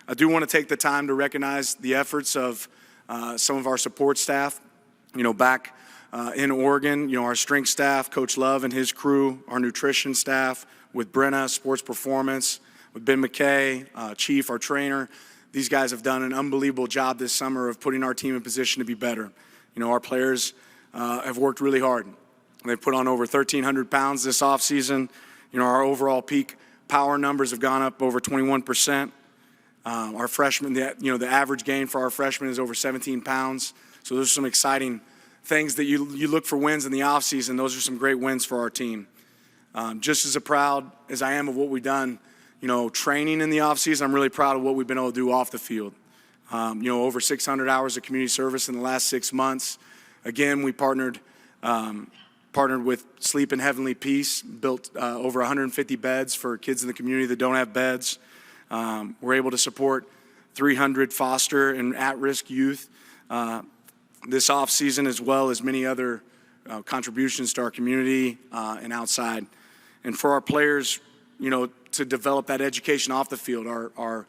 I do want to take the time to recognize the efforts of some of our support staff. Back in Oregon, our strength staff, Coach Love and his crew, our nutrition staff with Brenna, sports performance, with Ben McKay, Chief, our trainer. These guys have done an unbelievable job this summer of putting our team in position to be better. Our players have worked really hard. They've put on over 1,300 pounds this offseason. Our overall peak power numbers have gone up over 21%. Our freshmen, the average gain for our freshmen is over 17 pounds. So there's some exciting things that you look for wins in the offseason. Those are some great wins for our team. Just as proud as I am of what we've done, training in the offseason, I'm really proud of what we've been able to do off the field. Over 600 hours of community service in the last 6 months. Again, we partnered with Sleep in Heavenly Peace, built over 150 beds for kids in the community that don't have beds. We're able to support 300 foster and at-risk youth this offseason, as well as many other contributions to our community and outside. And for our players, to develop that education off the field, our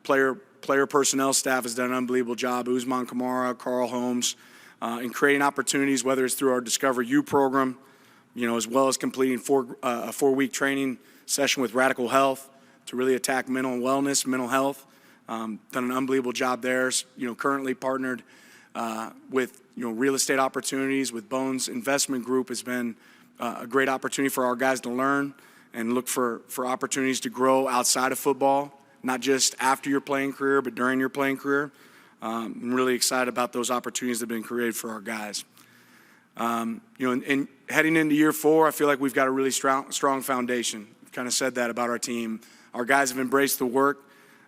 player personnel staff has done an unbelievable job. Usman Kamara, Carl Holmes, and creating opportunities, whether it's through our Discover You program, as well as completing a 4-week training session with Radical Health to really attack mental wellness, mental health. Done an unbelievable job there. Currently partnered with real estate opportunities with Bones Investment Group has been a great opportunity for our guys to learn and look for opportunities to grow outside of football, not just after your playing career, but during your playing career. I'm really excited about those opportunities that have been created for our guys. And heading into year 4, I feel like we've got a really strong foundation. I've kind of said that about our team. Our guys have embraced the work,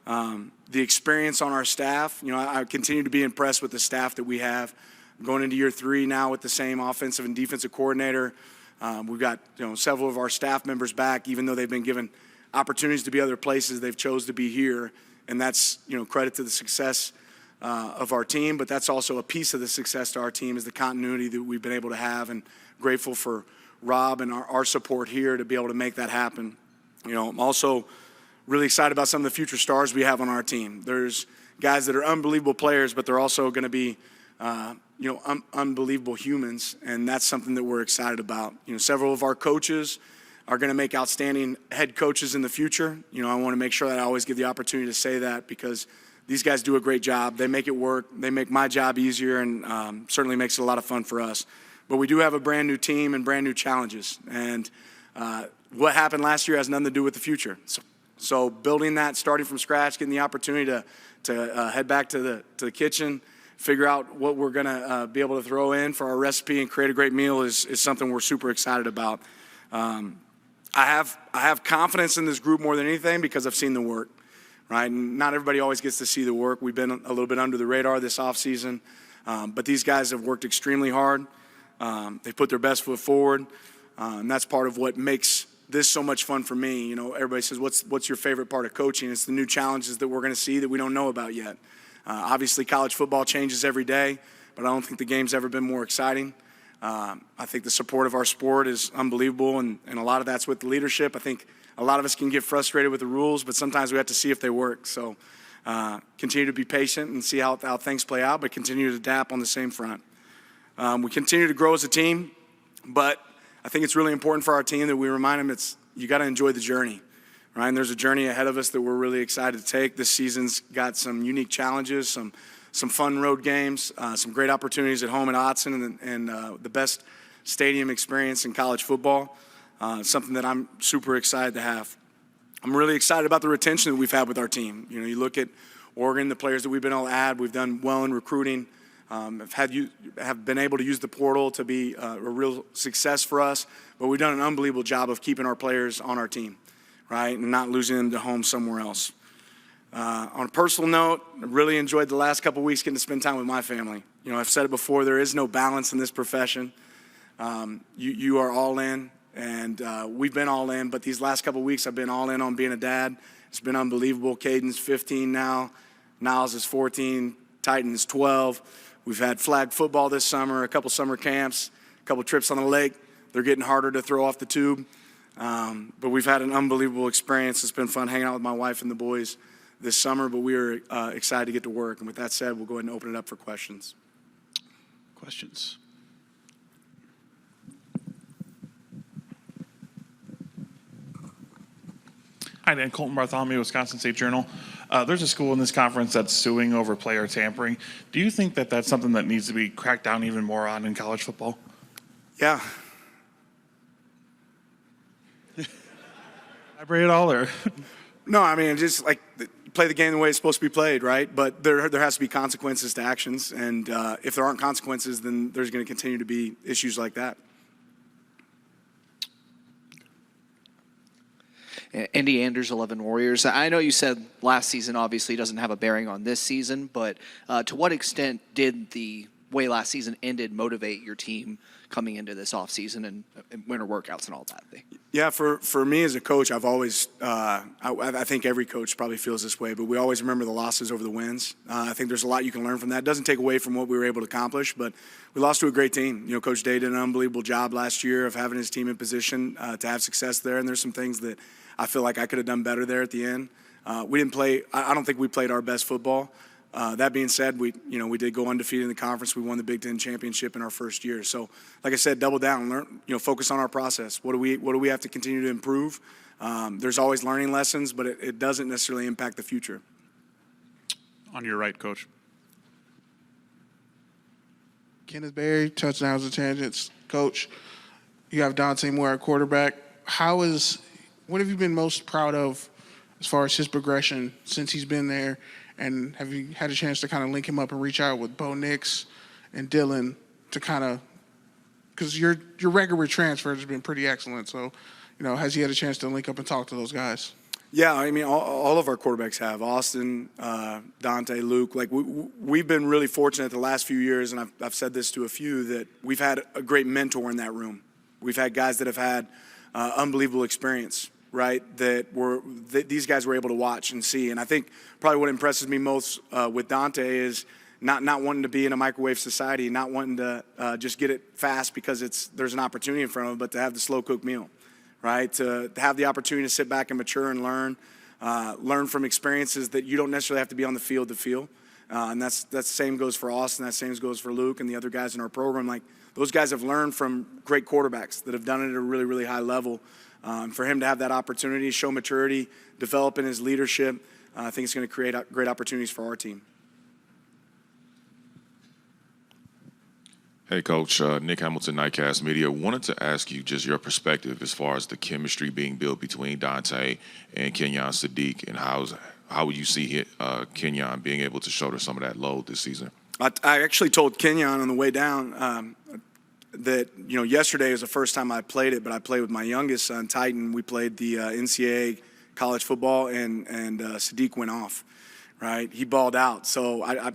the experience on our staff. I continue to be impressed with the staff that we have. Going into year 3 now with the same offensive and defensive coordinator. We've got several of our staff members back, even though they've been given opportunities to be other places, they've chose to be here, and that's credit to the success of our team. But that's also a piece of the success to our team is the continuity that we've been able to have, and grateful for Rob and our support here to be able to make that happen. I'm also really excited about some of the future stars we have on our team. There's guys that are unbelievable players, but they're also going to be unbelievable humans, and that's something that we're excited about. Several of our coaches are going to make outstanding head coaches in the future. I want to make sure that I always give the opportunity to say that, because these guys do a great job. They make it work. They make my job easier, and certainly makes it a lot of fun for us. But we do have a brand new team and brand new challenges, and what happened last year has nothing to do with the future. So building that, starting from scratch, getting the opportunity to head back to the kitchen, figure out what we're going to be able to throw in for our recipe and create a great meal is something we're super excited about. I have confidence in this group more than anything because I've seen the work, right? And not everybody always gets to see the work. We've been a little bit under the radar this offseason, but these guys have worked extremely hard. They've put their best foot forward, and that's part of what makes this so much fun for me. Everybody says, what's your favorite part of coaching? It's the new challenges that we're going to see that we don't know about yet. Obviously, college football changes every day, but I don't think the game's ever been more exciting. I think the support of our sport is unbelievable, and a lot of that's with the leadership. I think a lot of us can get frustrated with the rules, but sometimes we have to see if they work. So continue to be patient and see how things play out, but continue to adapt on the same front. We continue to grow as a team, but I think it's really important for our team that we remind them you got to enjoy the journey. Right, and there's a journey ahead of us that we're really excited to take. This season's got some unique challenges, some fun road games, some great opportunities at home at Autzen, and the best stadium experience in college football, something that I'm super excited to have. I'm really excited about the retention that we've had with our team. You look at Oregon, the players that we've been able to add, we've done well in recruiting, have been able to use the portal to be a real success for us, but we've done an unbelievable job of keeping our players on our team. Right, and not losing them to home somewhere else. On a personal note, I really enjoyed the last couple weeks getting to spend time with my family. I've said it before, there is no balance in this profession. You are all in, and we've been all in, but these last couple weeks I've been all in on being a dad. It's been unbelievable. Caden's 15 now, Niles is 14, Titan's 12. We've had flag football this summer, a couple summer camps, a couple trips on the lake. They're getting harder to throw off the tube. But we've had an unbelievable experience. It's been fun hanging out with my wife and the boys this summer, but we are excited to get to work. And with that said, we'll go ahead and open it up for questions. Questions? Hi, Dan. Colton Bartholomew, Wisconsin State Journal. There's a school in this conference that's suing over player tampering. Do you think that that's something that needs to be cracked down even more on in college football? Yeah. Elaborate at all, or? No, I mean, just like play the game the way it's supposed to be played, right? But there has to be consequences to actions, and if there aren't consequences, then there's going to continue to be issues like that. Andy Anders, 11 Warriors. I know you said last season obviously doesn't have a bearing on this season, but to what extent did the way last season ended motivate your team coming into this offseason and winter workouts and all that thing? Yeah, for me as a coach, I've always, I think every coach probably feels this way, but we always remember the losses over the wins. I think there's a lot you can learn from that. It doesn't take away from what we were able to accomplish, but we lost to a great team. Coach Day did an unbelievable job last year of having his team in position to have success there, and there's some things that I feel like I could have done better there at the end. We didn't play, I don't think we played our best football. That being said, we did go undefeated in the conference. We won the Big Ten championship in our first year. So, like I said, double down, learn, focus on our process. What do we have to continue to improve? There's always learning lessons, but it doesn't necessarily impact the future. On your right, Coach. Kenneth Berry, touchdowns and tangents. Coach, you have Dante Moore at quarterback. What have you been most proud of as far as his progression since he's been there? And have you had a chance to kind of link him up and reach out with Bo Nix and Dylan to kind of, because your record with transfers has been pretty excellent. So, has he had a chance to link up and talk to those guys? Yeah, I mean, all of our quarterbacks have. Austin, Dante, Luke. Like, we've been really fortunate the last few years, and I've said this to a few, that we've had a great mentor in that room. We've had guys that have had unbelievable experience, right, these guys were able to watch and see. And I think probably what impresses me most with Dante is not wanting to be in a microwave society, not wanting to just get it fast because there's an opportunity in front of him, but to have the slow-cooked meal. Right, to have the opportunity to sit back and mature and learn from experiences that you don't necessarily have to be on the field to feel. And that's the same goes for Austin, that same goes for Luke and the other guys in our program. Like, those guys have learned from great quarterbacks that have done it at a really, really high level. For him to have that opportunity, show maturity, develop in his leadership, I think it's going to create great opportunities for our team. Hey, Coach. Nick Hamilton, Nightcast Media. Wanted to ask you just your perspective as far as the chemistry being built between Dante and Kenyon Sadiq, and how would you see Kenyon being able to shoulder some of that load this season? I actually told Kenyon on the way down that, yesterday was the first time I played it, but I played with my youngest son, Titan. We played the NCAA college football, and Sadiq went off, right? He balled out. So I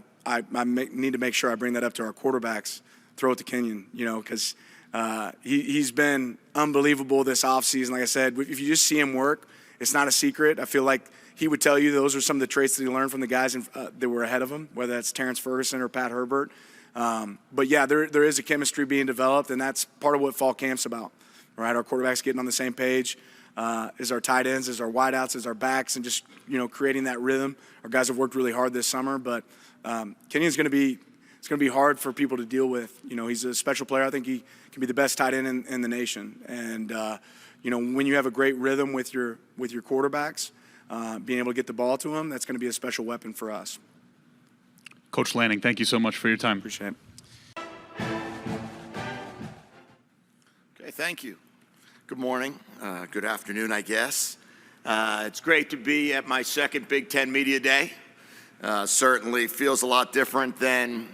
need to make sure I bring that up to our quarterbacks. Throw it to Kenyon, because he's been unbelievable this offseason. Like I said, if you just see him work, it's not a secret. I feel like he would tell you those are some of the traits that he learned from the guys that were ahead of him, whether that's Terrence Ferguson or Pat Herbert. But yeah, there is a chemistry being developed, and that's part of what fall camp's about, right? Our quarterbacks getting on the same page, is our tight ends, is our wideouts, is our backs, and just, creating that rhythm. Our guys have worked really hard this summer, but Kenyon's going to be, it's going to be hard for people to deal with. He's a special player. I think he can be the best tight end in the nation. And, when you have a great rhythm with your quarterbacks, being able to get the ball to them, that's going to be a special weapon for us. Coach Lanning, thank you so much for your time. Appreciate it. Okay, thank you. Good morning. Good afternoon, I guess. It's great to be at my second Big Ten Media Day. Certainly feels a lot different than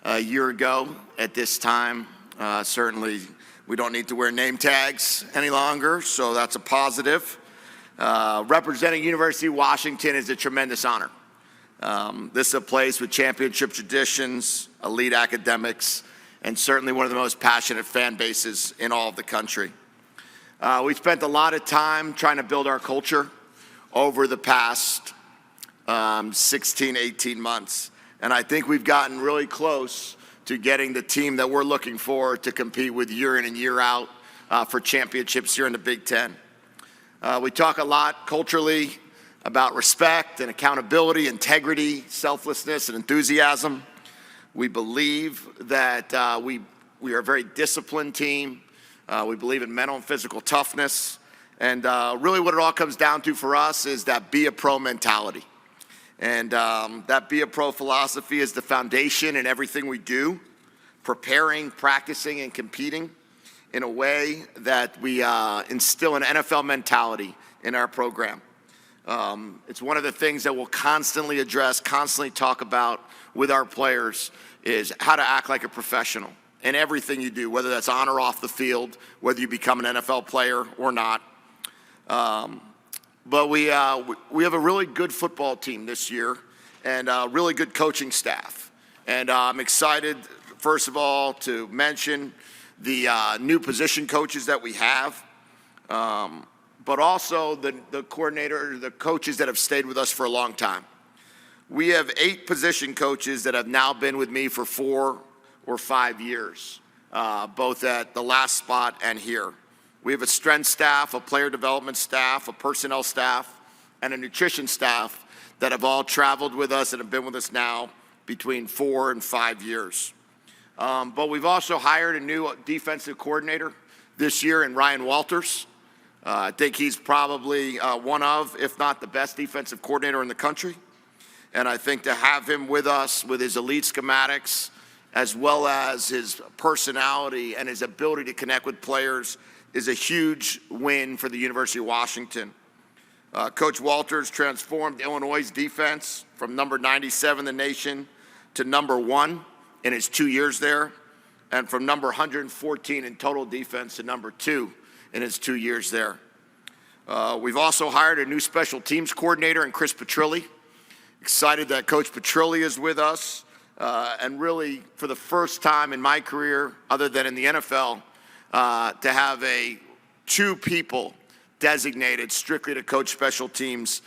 a year ago at this time. Certainly we don't need to wear name tags any longer, so that's a positive. Representing University of Washington is a tremendous honor. This is a place with championship traditions, elite academics, and certainly one of the most passionate fan bases in all of the country. We spent a lot of time trying to build our culture over the past 16, 18 months. And I think we've gotten really close to getting the team that we're looking for to compete with year in and year out for championships here in the Big Ten. We talk a lot culturally about respect and accountability, integrity, selflessness, and enthusiasm. We believe that we are a very disciplined team. We believe in mental and physical toughness. And really what it all comes down to for us is that be a pro mentality. And that be a pro philosophy is the foundation in everything we do, preparing, practicing, and competing in a way that we instill an NFL mentality in our program. It's one of the things that we'll constantly address, constantly talk about with our players is how to act like a professional in everything you do, whether that's on or off the field, whether you become an NFL player or not. But we have a really good football team this year and a really good coaching staff. And I'm excited, first of all, to mention the new position coaches that we have, but also the coordinator, the coaches that have stayed with us for a long time. We have 8 position coaches that have now been with me for 4 or 5 years, both at the last spot and here. We have a strength staff, a player development staff, a personnel staff, and a nutrition staff that have all traveled with us and have been with us now between 4 and 5 years. But we've also hired a new defensive coordinator this year in Ryan Walters. I think he's probably one of, if not the best defensive coordinator in the country. And I think to have him with us with his elite schematics, as well as his personality and his ability to connect with players, is a huge win for the University of Washington. Coach Walters transformed Illinois' defense from number 97 in the nation to number 1 in his 2 years there, and from number 114 in total defense to number 2 in his 2 years there. We've also hired a new special teams coordinator in Chris Petrilli. Excited that Coach Petrilli is with us, and really for the first time in my career, other than in the NFL, to have 2 people designated strictly to coach special teams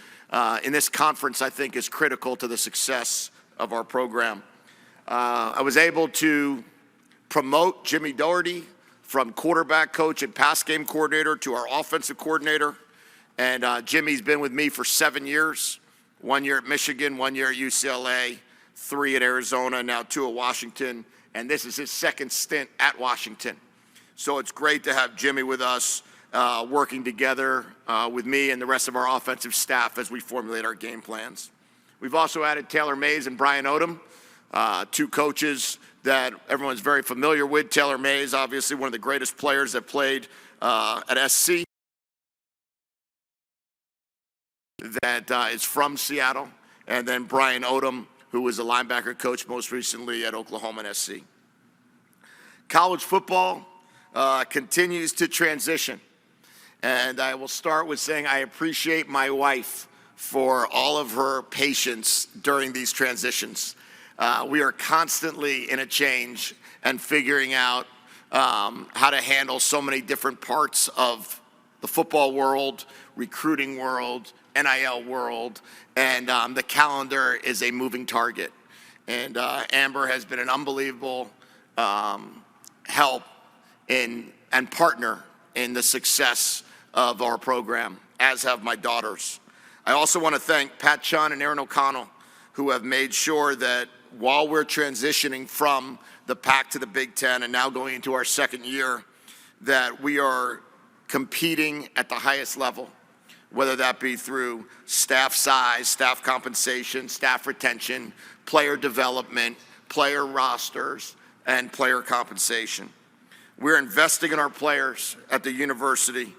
in this conference, I think is critical to the success of our program. I was able to promote Jimmy Doherty from quarterback coach and pass game coordinator to our offensive coordinator. And Jimmy's been with me for 7 years, 1 year at Michigan, 1 year at UCLA, 3 at Arizona, now 2 at Washington. And this is his second stint at Washington. So it's great to have Jimmy with us, working together with me and the rest of our offensive staff as we formulate our game plans. We've also added Taylor Mays and Brian Odom, 2 coaches that everyone's very familiar with. Taylor Mays, obviously one of the greatest players that played at SC, that is from Seattle, and then Brian Odom, who was a linebacker coach most recently at Oklahoma and SC. College football continues to transition, and I will start with saying I appreciate my wife for all of her patience during these transitions. We are constantly in a change and figuring out how to handle so many different parts of the football world, recruiting world, NIL world, and the calendar is a moving target. And Amber has been an unbelievable help and partner in the success of our program, as have my daughters. I also want to thank Pat Chun and Aaron O'Connell, who have made sure that while we're transitioning from the Pac to the Big Ten and now going into our second year, that we are competing at the highest level, whether that be through staff size, staff compensation, staff retention, player development, player rosters, and player compensation. We're investing in our players at the university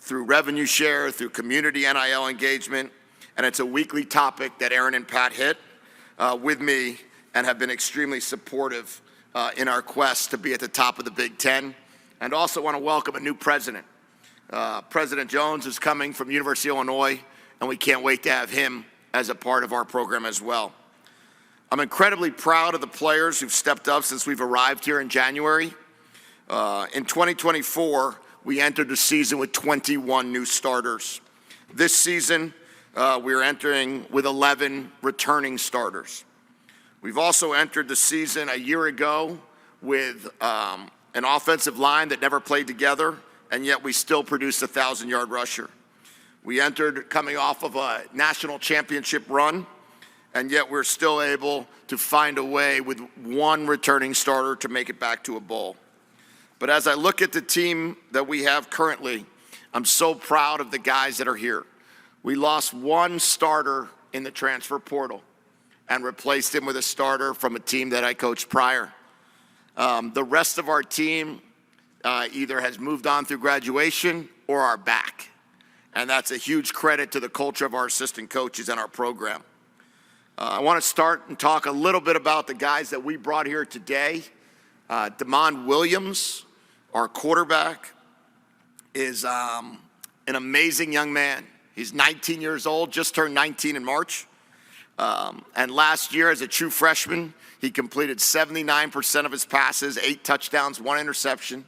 through revenue share, through community NIL engagement, and it's a weekly topic that Aaron and Pat hit with me and have been extremely supportive in our quest to be at the top of the Big Ten. And also want to welcome a new president. President Jones is coming from University of Illinois, and we can't wait to have him as a part of our program as well. I'm incredibly proud of the players who've stepped up since we've arrived here in January. In 2024, we entered the season with 21 new starters. This season, we're entering with 11 returning starters. We've also entered the season a year ago with an offensive line that never played together, and yet we still produced a 1,000-yard rusher. We entered coming off of a national championship run, and yet we're still able to find a way with one returning starter to make it back to a bowl. But as I look at the team that we have currently, I'm so proud of the guys that are here. We lost one starter in the transfer portal and replaced him with a starter from a team that I coached prior. The rest of our team either has moved on through graduation or are back. And that's a huge credit to the culture of our assistant coaches and our program. I want to start and talk a little bit about the guys that we brought here today. Damon Williams, our quarterback, is an amazing young man. He's 19 years old, just turned 19 in March. And last year, as a true freshman, he completed 79% of his passes, 8 touchdowns, 1 interception.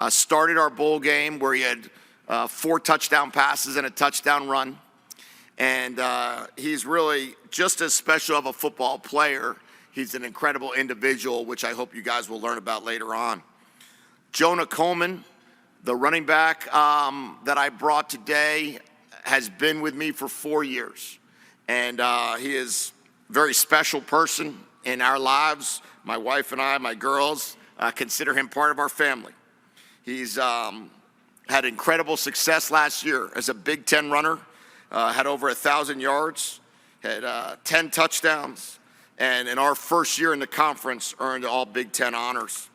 Started our bowl game where he had 4 touchdown passes and a touchdown run. And he's really just as special of a football player. He's an incredible individual, which I hope you guys will learn about later on. Jonah Coleman, the running back that I brought today, has been with me for 4 years. and he is a very special person in our lives. My wife and I, my girls, consider him part of our family. He's had incredible success last year as a Big Ten runner, had over 1,000 yards, had 10 touchdowns, and in our first year in the conference earned all Big Ten honors.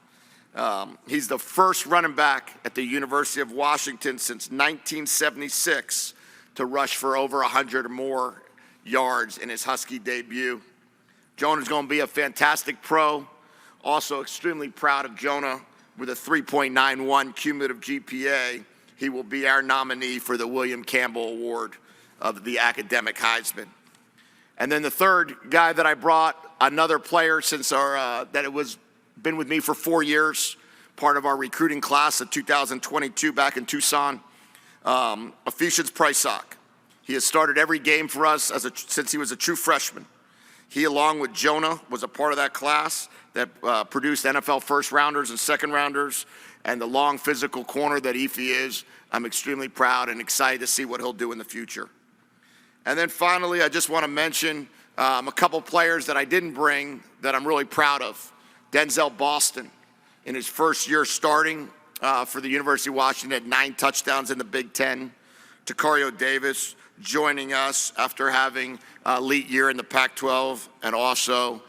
He's the first running back at the University of Washington since 1976 to rush for over 100 or more yards in his Husky debut. Jonah's going to be a fantastic pro. Also extremely proud of Jonah with a 3.91 cumulative GPA. He will be our nominee for the William Campbell Award of the Academic Heisman. And then the third guy that I brought, another player since been with me for 4 years, part of our recruiting class of 2022 back in Tucson, Fisch's Prysock. He has started every game for us since he was a true freshman. He, along with Jonah, was a part of that class that produced NFL first rounders and second rounders, and the long physical corner that Efi is. I'm extremely proud and excited to see what he'll do in the future. And then finally, I just want to mention a couple players that I didn't bring that I'm really proud of. Denzel Boston, in his first year starting for the University of Washington, had 9 touchdowns in the Big Ten. Takario Davis joining us after having an elite year in the Pac-12 and also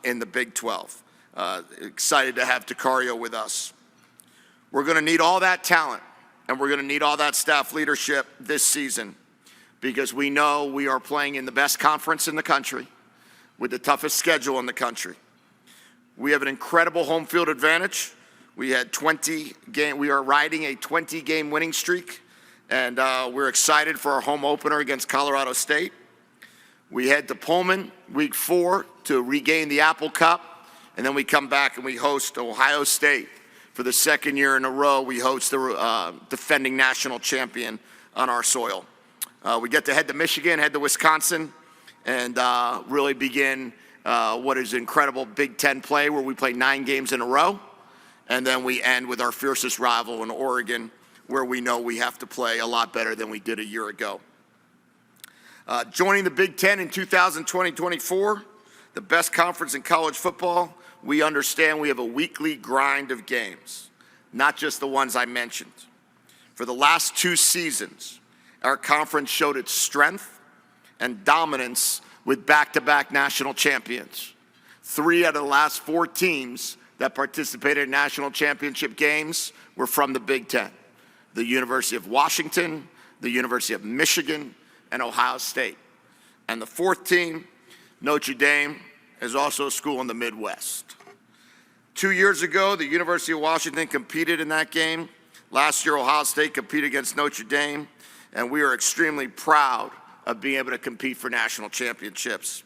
in the Big 12. Excited to have Takario with us. We're going to need all that talent, and we're going to need all that staff leadership this season, because we know we are playing in the best conference in the country with the toughest schedule in the country. We have an incredible home field advantage. We are riding a 20-game winning streak, and we're excited for our home opener against Colorado State. We head to Pullman week 4 to regain the Apple Cup, and then we come back and we host Ohio State. For the second year in a row, we host the defending national champion on our soil. We get to head to Michigan, head to Wisconsin, and really begin what is incredible Big Ten play, where we play 9 games in a row. And then we end with our fiercest rival in Oregon, where we know we have to play a lot better than we did a year ago. Joining the Big Ten in 2020-24, the best conference in college football, we understand we have a weekly grind of games, not just the ones I mentioned. For the last 2 seasons, our conference showed its strength and dominance with back-to-back national champions. 3 out of the last 4 teams that participated in national championship games were from the Big Ten: the University of Washington, the University of Michigan, and Ohio State. And the 4th team, Notre Dame, is also a school in the Midwest. 2 years ago, the University of Washington competed in that game. Last year, Ohio State competed against Notre Dame, and we are extremely proud of being able to compete for national championships.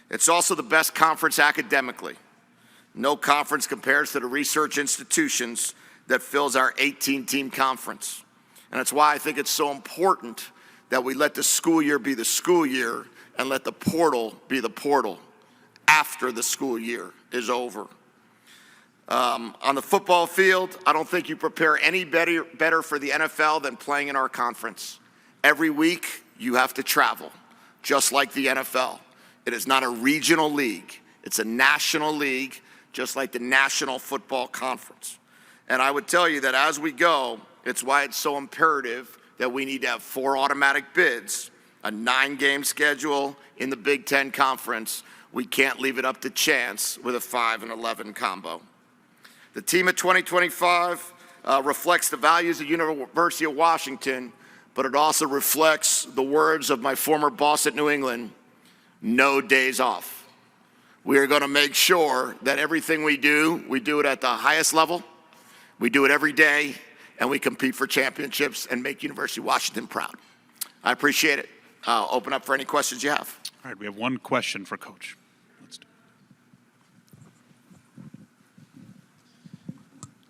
It's also the best conference academically. No conference compares to the research institutions that fills our 18-team conference. And that's why I think it's so important that we let the school year be the school year and let the portal be the portal after the school year is over. On the football field, I don't think you prepare any better for the NFL than playing in our conference. Every week, you have to travel, just like the NFL. It is not a regional league. It's a national league, just like the National Football Conference. And I would tell you that as we go, it's why it's so imperative that we need to have 4 automatic bids, a 9-game schedule in the Big Ten Conference. We can't leave it up to chance with a 5 and 11 combo. The team of 2025 reflects the values of the University of Washington, but it also reflects the words of my former boss at New England: no days off. We are going to make sure that everything we do it at the highest level, we do it every day, and we compete for championships and make University of Washington proud. I appreciate it. I'll open up for any questions you have. All right, we have one question for Coach.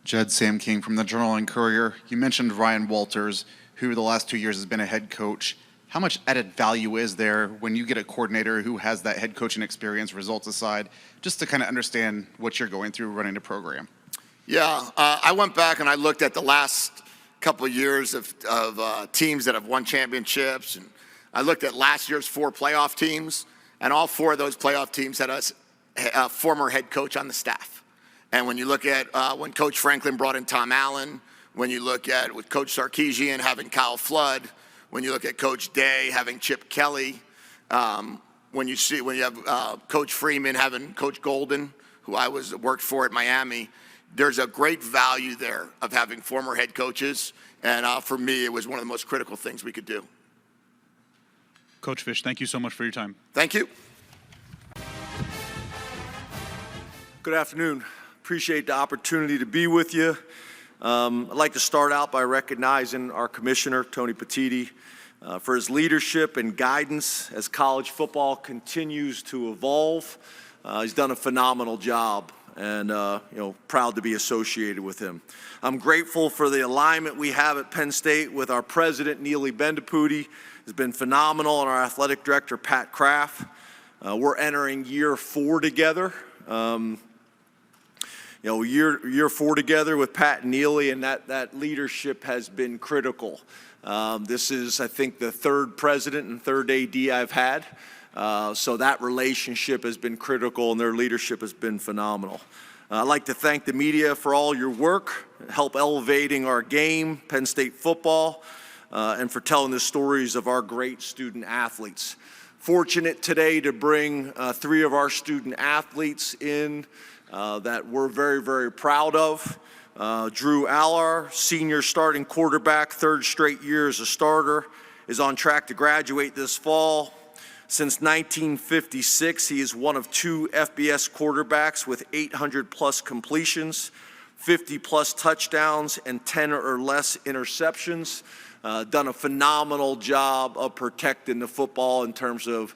Jedd, Sam King from the Journal and Courier. You mentioned Ryan Walters, who the last 2 years has been a head coach. How much added value is there when you get a coordinator who has that head coaching experience, results aside, just to kind of understand what you're going through running a program? Yeah, I went back and I looked at the last couple of years of teams that have won championships, and I looked at last year's 4 playoff teams, and all 4 of those playoff teams had a former head coach on the staff. And when you look at when Coach Franklin brought in Tom Allen, when you look at with Coach Sarkisian having Kyle Flood, when you look at Coach Day having Chip Kelly, when you have Coach Freeman having Coach Golden, who I worked for at Miami, there's a great value there of having former head coaches. And for me, it was one of the most critical things we could do. Coach Fisch, thank you so much for your time. Thank you. Good afternoon. Appreciate the opportunity to be with you. I'd like to start out by recognizing our commissioner, Tony Petitti, for his leadership and guidance as college football continues to evolve. He's done a phenomenal job, and proud to be associated with him. I'm grateful for the alignment we have at Penn State with our president, Neely Bendapudi. Has been phenomenal, and our athletic director, Pat Kraft. We're entering year 4 together. Year 4 together with Pat and Neely, and that leadership has been critical. This is, I think, the 3rd president and 3rd AD I've had. So that relationship has been critical, and their leadership has been phenomenal. I'd like to thank the media for all your work, help elevating our game, Penn State football, and for telling the stories of our great student athletes. Fortunate today to bring 3 of our student athletes in that we're very, very proud of. Drew Allar, senior starting quarterback, 3rd straight year as a starter, is on track to graduate this fall. Since 1956, he is one of 2 FBS quarterbacks with 800-plus completions, 50-plus touchdowns, and 10 or less interceptions. Done a phenomenal job of protecting the football in terms of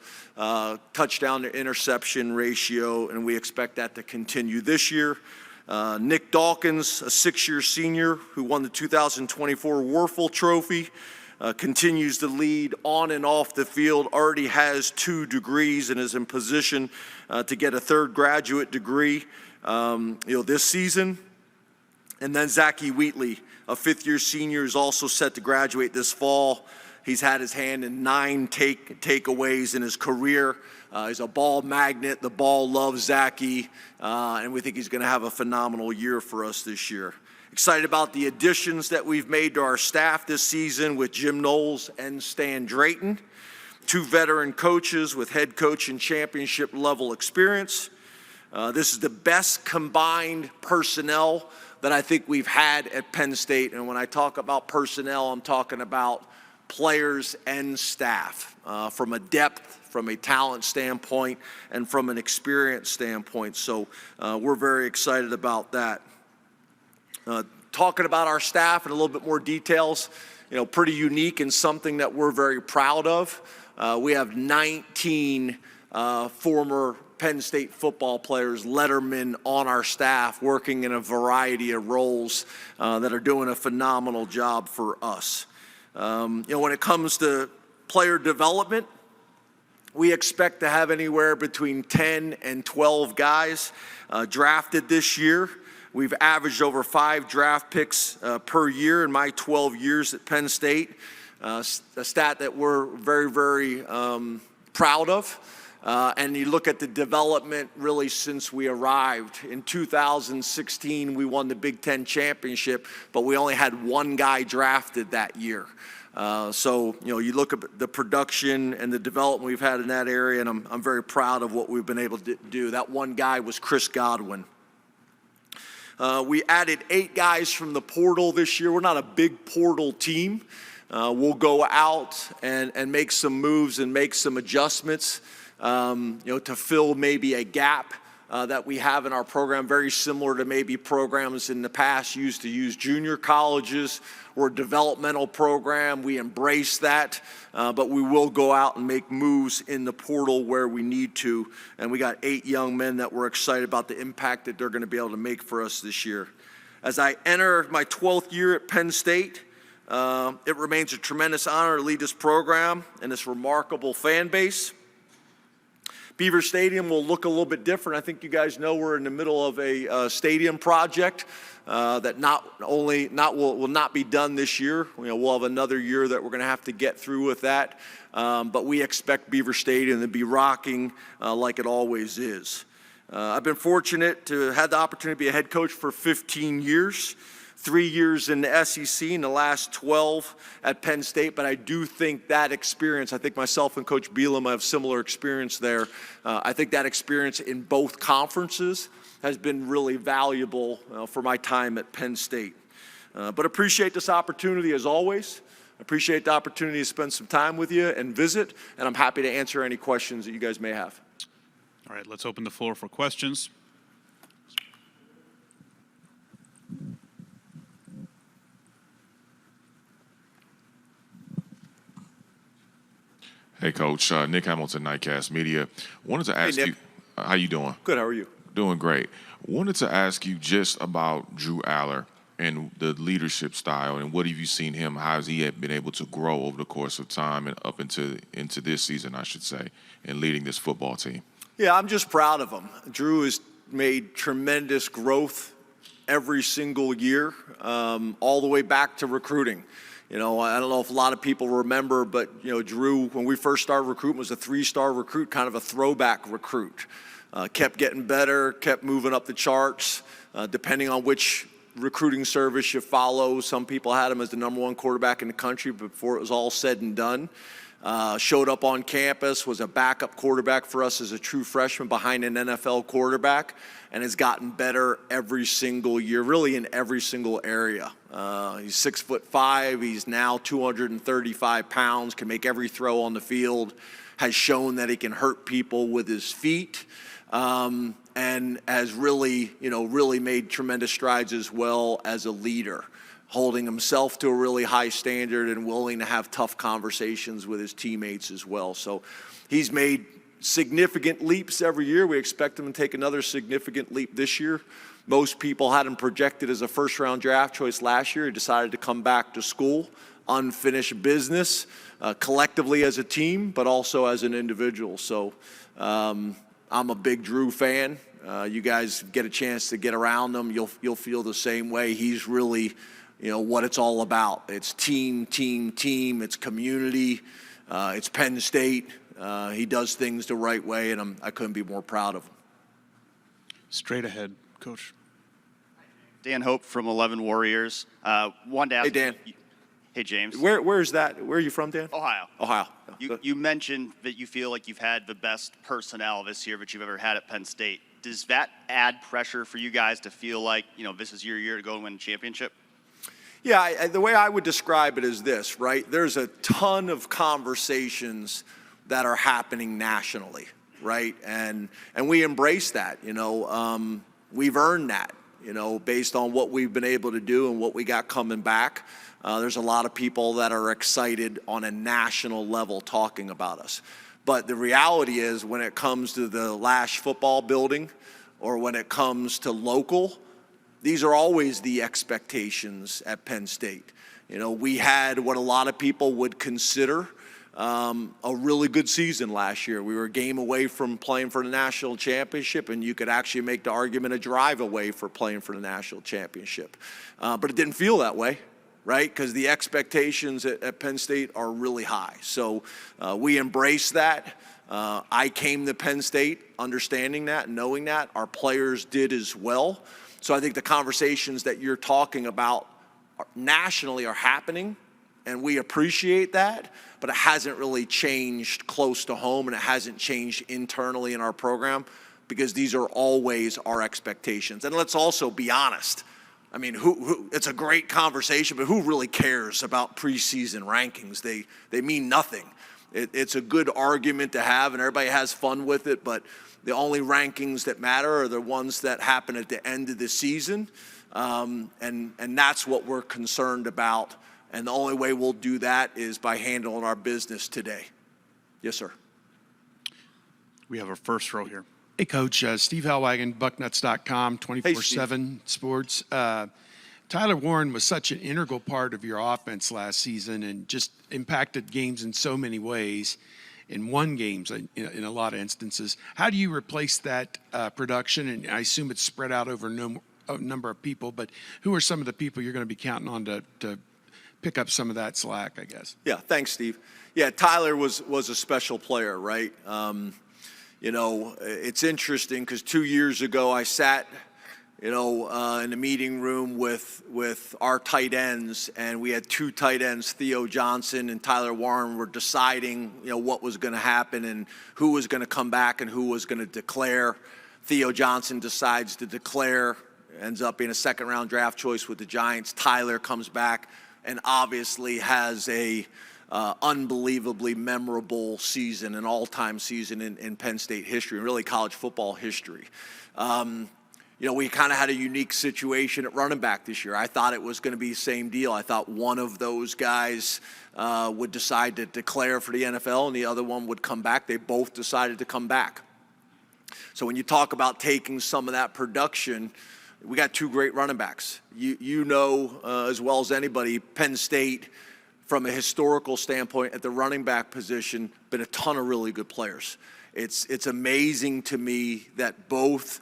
touchdown to interception ratio, and we expect that to continue this year. Nick Dawkins, a 6-year senior who won the 2024 Warfel Trophy, continues to lead on and off the field, already has 2 degrees and is in position to get a 3rd graduate degree this season. And then Zachy Wheatley, a 5th-year senior, is also set to graduate this fall. He's had his hand in 9 takeaways in his career. He's a ball magnet. The ball loves Zachy, and we think he's going to have a phenomenal year for us this year. Excited about the additions that we've made to our staff this season with Jim Knowles and Stan Drayton, 2 veteran coaches with head coach and championship level experience. This is the best combined personnel that I think we've had at Penn State. And when I talk about personnel, I'm talking about players and staff from a depth, from a talent standpoint, and from an experience standpoint. So we're very excited about that. Talking about our staff in a little bit more details, pretty unique and something that we're very proud of. We have 19 former Penn State football players, lettermen, on our staff working in a variety of roles that are doing a phenomenal job for us. When it comes to player development, we expect to have anywhere between 10 and 12 guys drafted this year. We've averaged over 5 draft picks per year in my 12 years at Penn State, a stat that we're very, very proud of. And you look at the development really since we arrived. In 2016, we won the Big Ten championship, but we only had 1 guy drafted that year. So you look at the production and the development we've had in that area, and I'm very proud of what we've been able to do. That 1 guy was Chris Godwin. We added 8 guys from the portal this year. We're not a big portal team. We'll go out and make some moves and make some adjustments, to fill maybe a gap that we have in our program, very similar to maybe programs in the past used to use junior colleges. We're a developmental program. We embrace that, but we will go out and make moves in the portal where we need to. And we got 8 young men that we're excited about the impact that they're going to be able to make for us this year. As I enter my 12th year at Penn State, it remains a tremendous honor to lead this program and this remarkable fan base. Beaver Stadium will look a little bit different. I think you guys know we're in the middle of a stadium project. that will not be done this year. We'll have another year that we're going to have to get through with that. But we expect Beaver Stadium to be rocking like it always is. I've been fortunate to have the opportunity to be a head coach for 15 years. 3 years in the SEC and the last 12 at Penn State, but I do think that experience, I think myself and Coach Bielema have similar experience there. I think that experience in both conferences has been really valuable for my time at Penn State. But appreciate this opportunity as always. Appreciate the opportunity to spend some time with you and visit, and I'm happy to answer any questions that you guys may have. All right, let's open the floor for questions. Hey, Coach. Nick Hamilton, Nightcast Media. Wanted to ask you, how you doing? Good, how are you? Doing great. Wanted to ask you just about Drew Aller and the leadership style, and what have you seen him, how has he been able to grow over the course of time and up into this season, I should say, in leading this football team? Yeah, I'm just proud of him. Drew has made tremendous growth every single year, all the way back to recruiting. I don't know if a lot of people remember, but, Drew, when we first started recruiting, was a 3-star recruit, kind of a throwback recruit. Kept getting better, kept moving up the charts, depending on which recruiting service you follow. Some people had him as the #1 quarterback in the country before it was all said and done. Showed up on campus, was a backup quarterback for us as a true freshman behind an NFL quarterback, and has gotten better every single year, really in every single area. He's 6'5", he's now 235 pounds, can make every throw on the field, has shown that he can hurt people with his feet, and has really made tremendous strides as well as a leader, holding himself to a really high standard and willing to have tough conversations with his teammates as well. So he's made significant leaps every year. We expect him to take another significant leap this year. Most people had him projected as a first-round draft choice last year. He decided to come back to school, unfinished business, collectively as a team, but also as an individual. So I'm a big Drew fan. You guys get a chance to get around him, you'll feel the same way. He's really what it's all about. It's team, it's community, it's Penn State. He does things the right way, and I couldn't be more proud of him. Straight ahead, Coach. Dan Hope from 11 Warriors. Wanted to ask. Hey, Dan. Hey, James. Where is that? Where are you from, Dan? Ohio. Ohio. You mentioned that you feel like you've had the best personnel this year that you've ever had at Penn State. Does that add pressure for you guys to feel like, this is your year to go and win a championship? Yeah, the way I would describe it is this, right? There's a ton of conversations that are happening nationally, right? And we embrace that, we've earned that, based on what we've been able to do and what we got coming back. There's a lot of people that are excited on a national level talking about us. But the reality is, when it comes to the Lash football building or when it comes to local, these are always the expectations at Penn State. We had what a lot of people would consider a really good season last year. We were a game away from playing for the national championship, and you could actually make the argument a drive away for playing for the national championship. But it didn't feel that way, right? Because the expectations at Penn State are really high. So we embrace that. I came to Penn State understanding that, knowing that. Our players did as well. So I think the conversations that you're talking about nationally are happening, and we appreciate that, but it hasn't really changed close to home, and it hasn't changed internally in our program, because these are always our expectations. And let's also be honest. I mean, it's a great conversation, but who really cares about preseason rankings? They mean nothing. It's a good argument to have, and everybody has fun with it, but the only rankings that matter are the ones that happen at the end of the season, and that's what we're concerned about. And the only way we'll do that is by handling our business today. Yes, sir. We have our first row here. Hey, Coach. Steve Hellwagon, Bucknuts.com, 24/7 Sports. Tyler Warren was such an integral part of your offense last season and just impacted games in so many ways and won games in a lot of instances. How do you replace that production? And I assume it's spread out over a number of people, but who are some of the people you're going to be counting on to pick up some of that slack, I guess? Yeah, thanks, Steve. Yeah, Tyler was a special player, right? You know, it's interesting because 2 years ago I sat, you know, in the meeting room with our tight ends, and we had two tight ends, Theo Johnson and Tyler Warren, were deciding, you know, what was going to happen and who was going to come back and who was going to declare. Theo Johnson decides to declare, ends up being a second-round draft choice with the Giants. Tyler comes back and obviously has a unbelievably memorable season, an all-time season in Penn State history, and really college football history. You know, we kind of had a unique situation at running back this year. I thought it was going to be the same deal. I thought one of those guys would decide to declare for the NFL and the other one would come back. They both decided to come back. So when you talk about taking some of that production, we got two great running backs. You know as well as anybody, Penn State, from a historical standpoint at the running back position, been a ton of really good players. It's amazing to me that both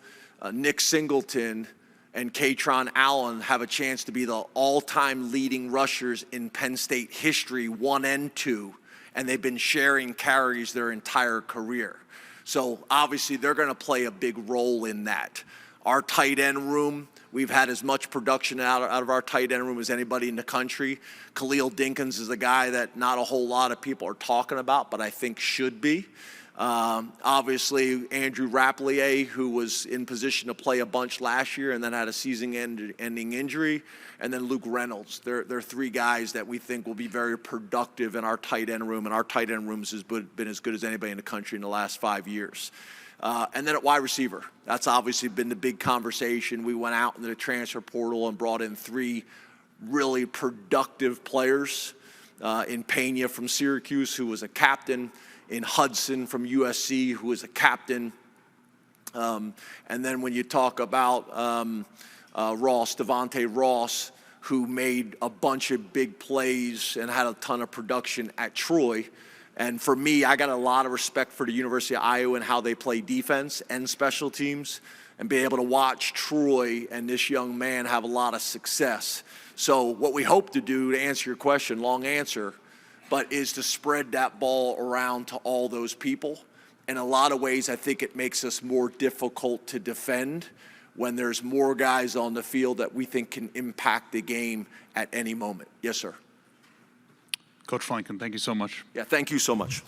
Nick Singleton and Katron Allen have a chance to be the all-time leading rushers in Penn State history, 1 and 2, and they've been sharing carries their entire career. So obviously they're going to play a big role in that. Our tight end room, we've had as much production out of our tight end room as anybody in the country. Khalil Dinkins is a guy that not a whole lot of people are talking about, but I think should be. Obviously, Andrew Rapplier, who was in position to play a bunch last year and then had a season-ending injury, and then Luke Reynolds. They're three guys that we think will be very productive in our tight end room, and our tight end room has been as good as anybody in the country in the last 5 years. And then at wide receiver, that's obviously been the big conversation. We went out into the transfer portal and brought in three really productive players. In Pena from Syracuse, who was a captain, in Hudson from USC, who was a captain. And then when you talk about Devontae Ross, who made a bunch of big plays and had a ton of production at Troy. And for me, I got a lot of respect for the University of Iowa and how they play defense and special teams, and be able to watch Troy and this young man have a lot of success. So what we hope to do, to answer your question, long answer, but is to spread that ball around to all those people. In a lot of ways, I think it makes us more difficult to defend when there's more guys on the field that we think can impact the game at any moment. Yes, sir. Coach Flanken, thank you so much. Yeah, thank you so much.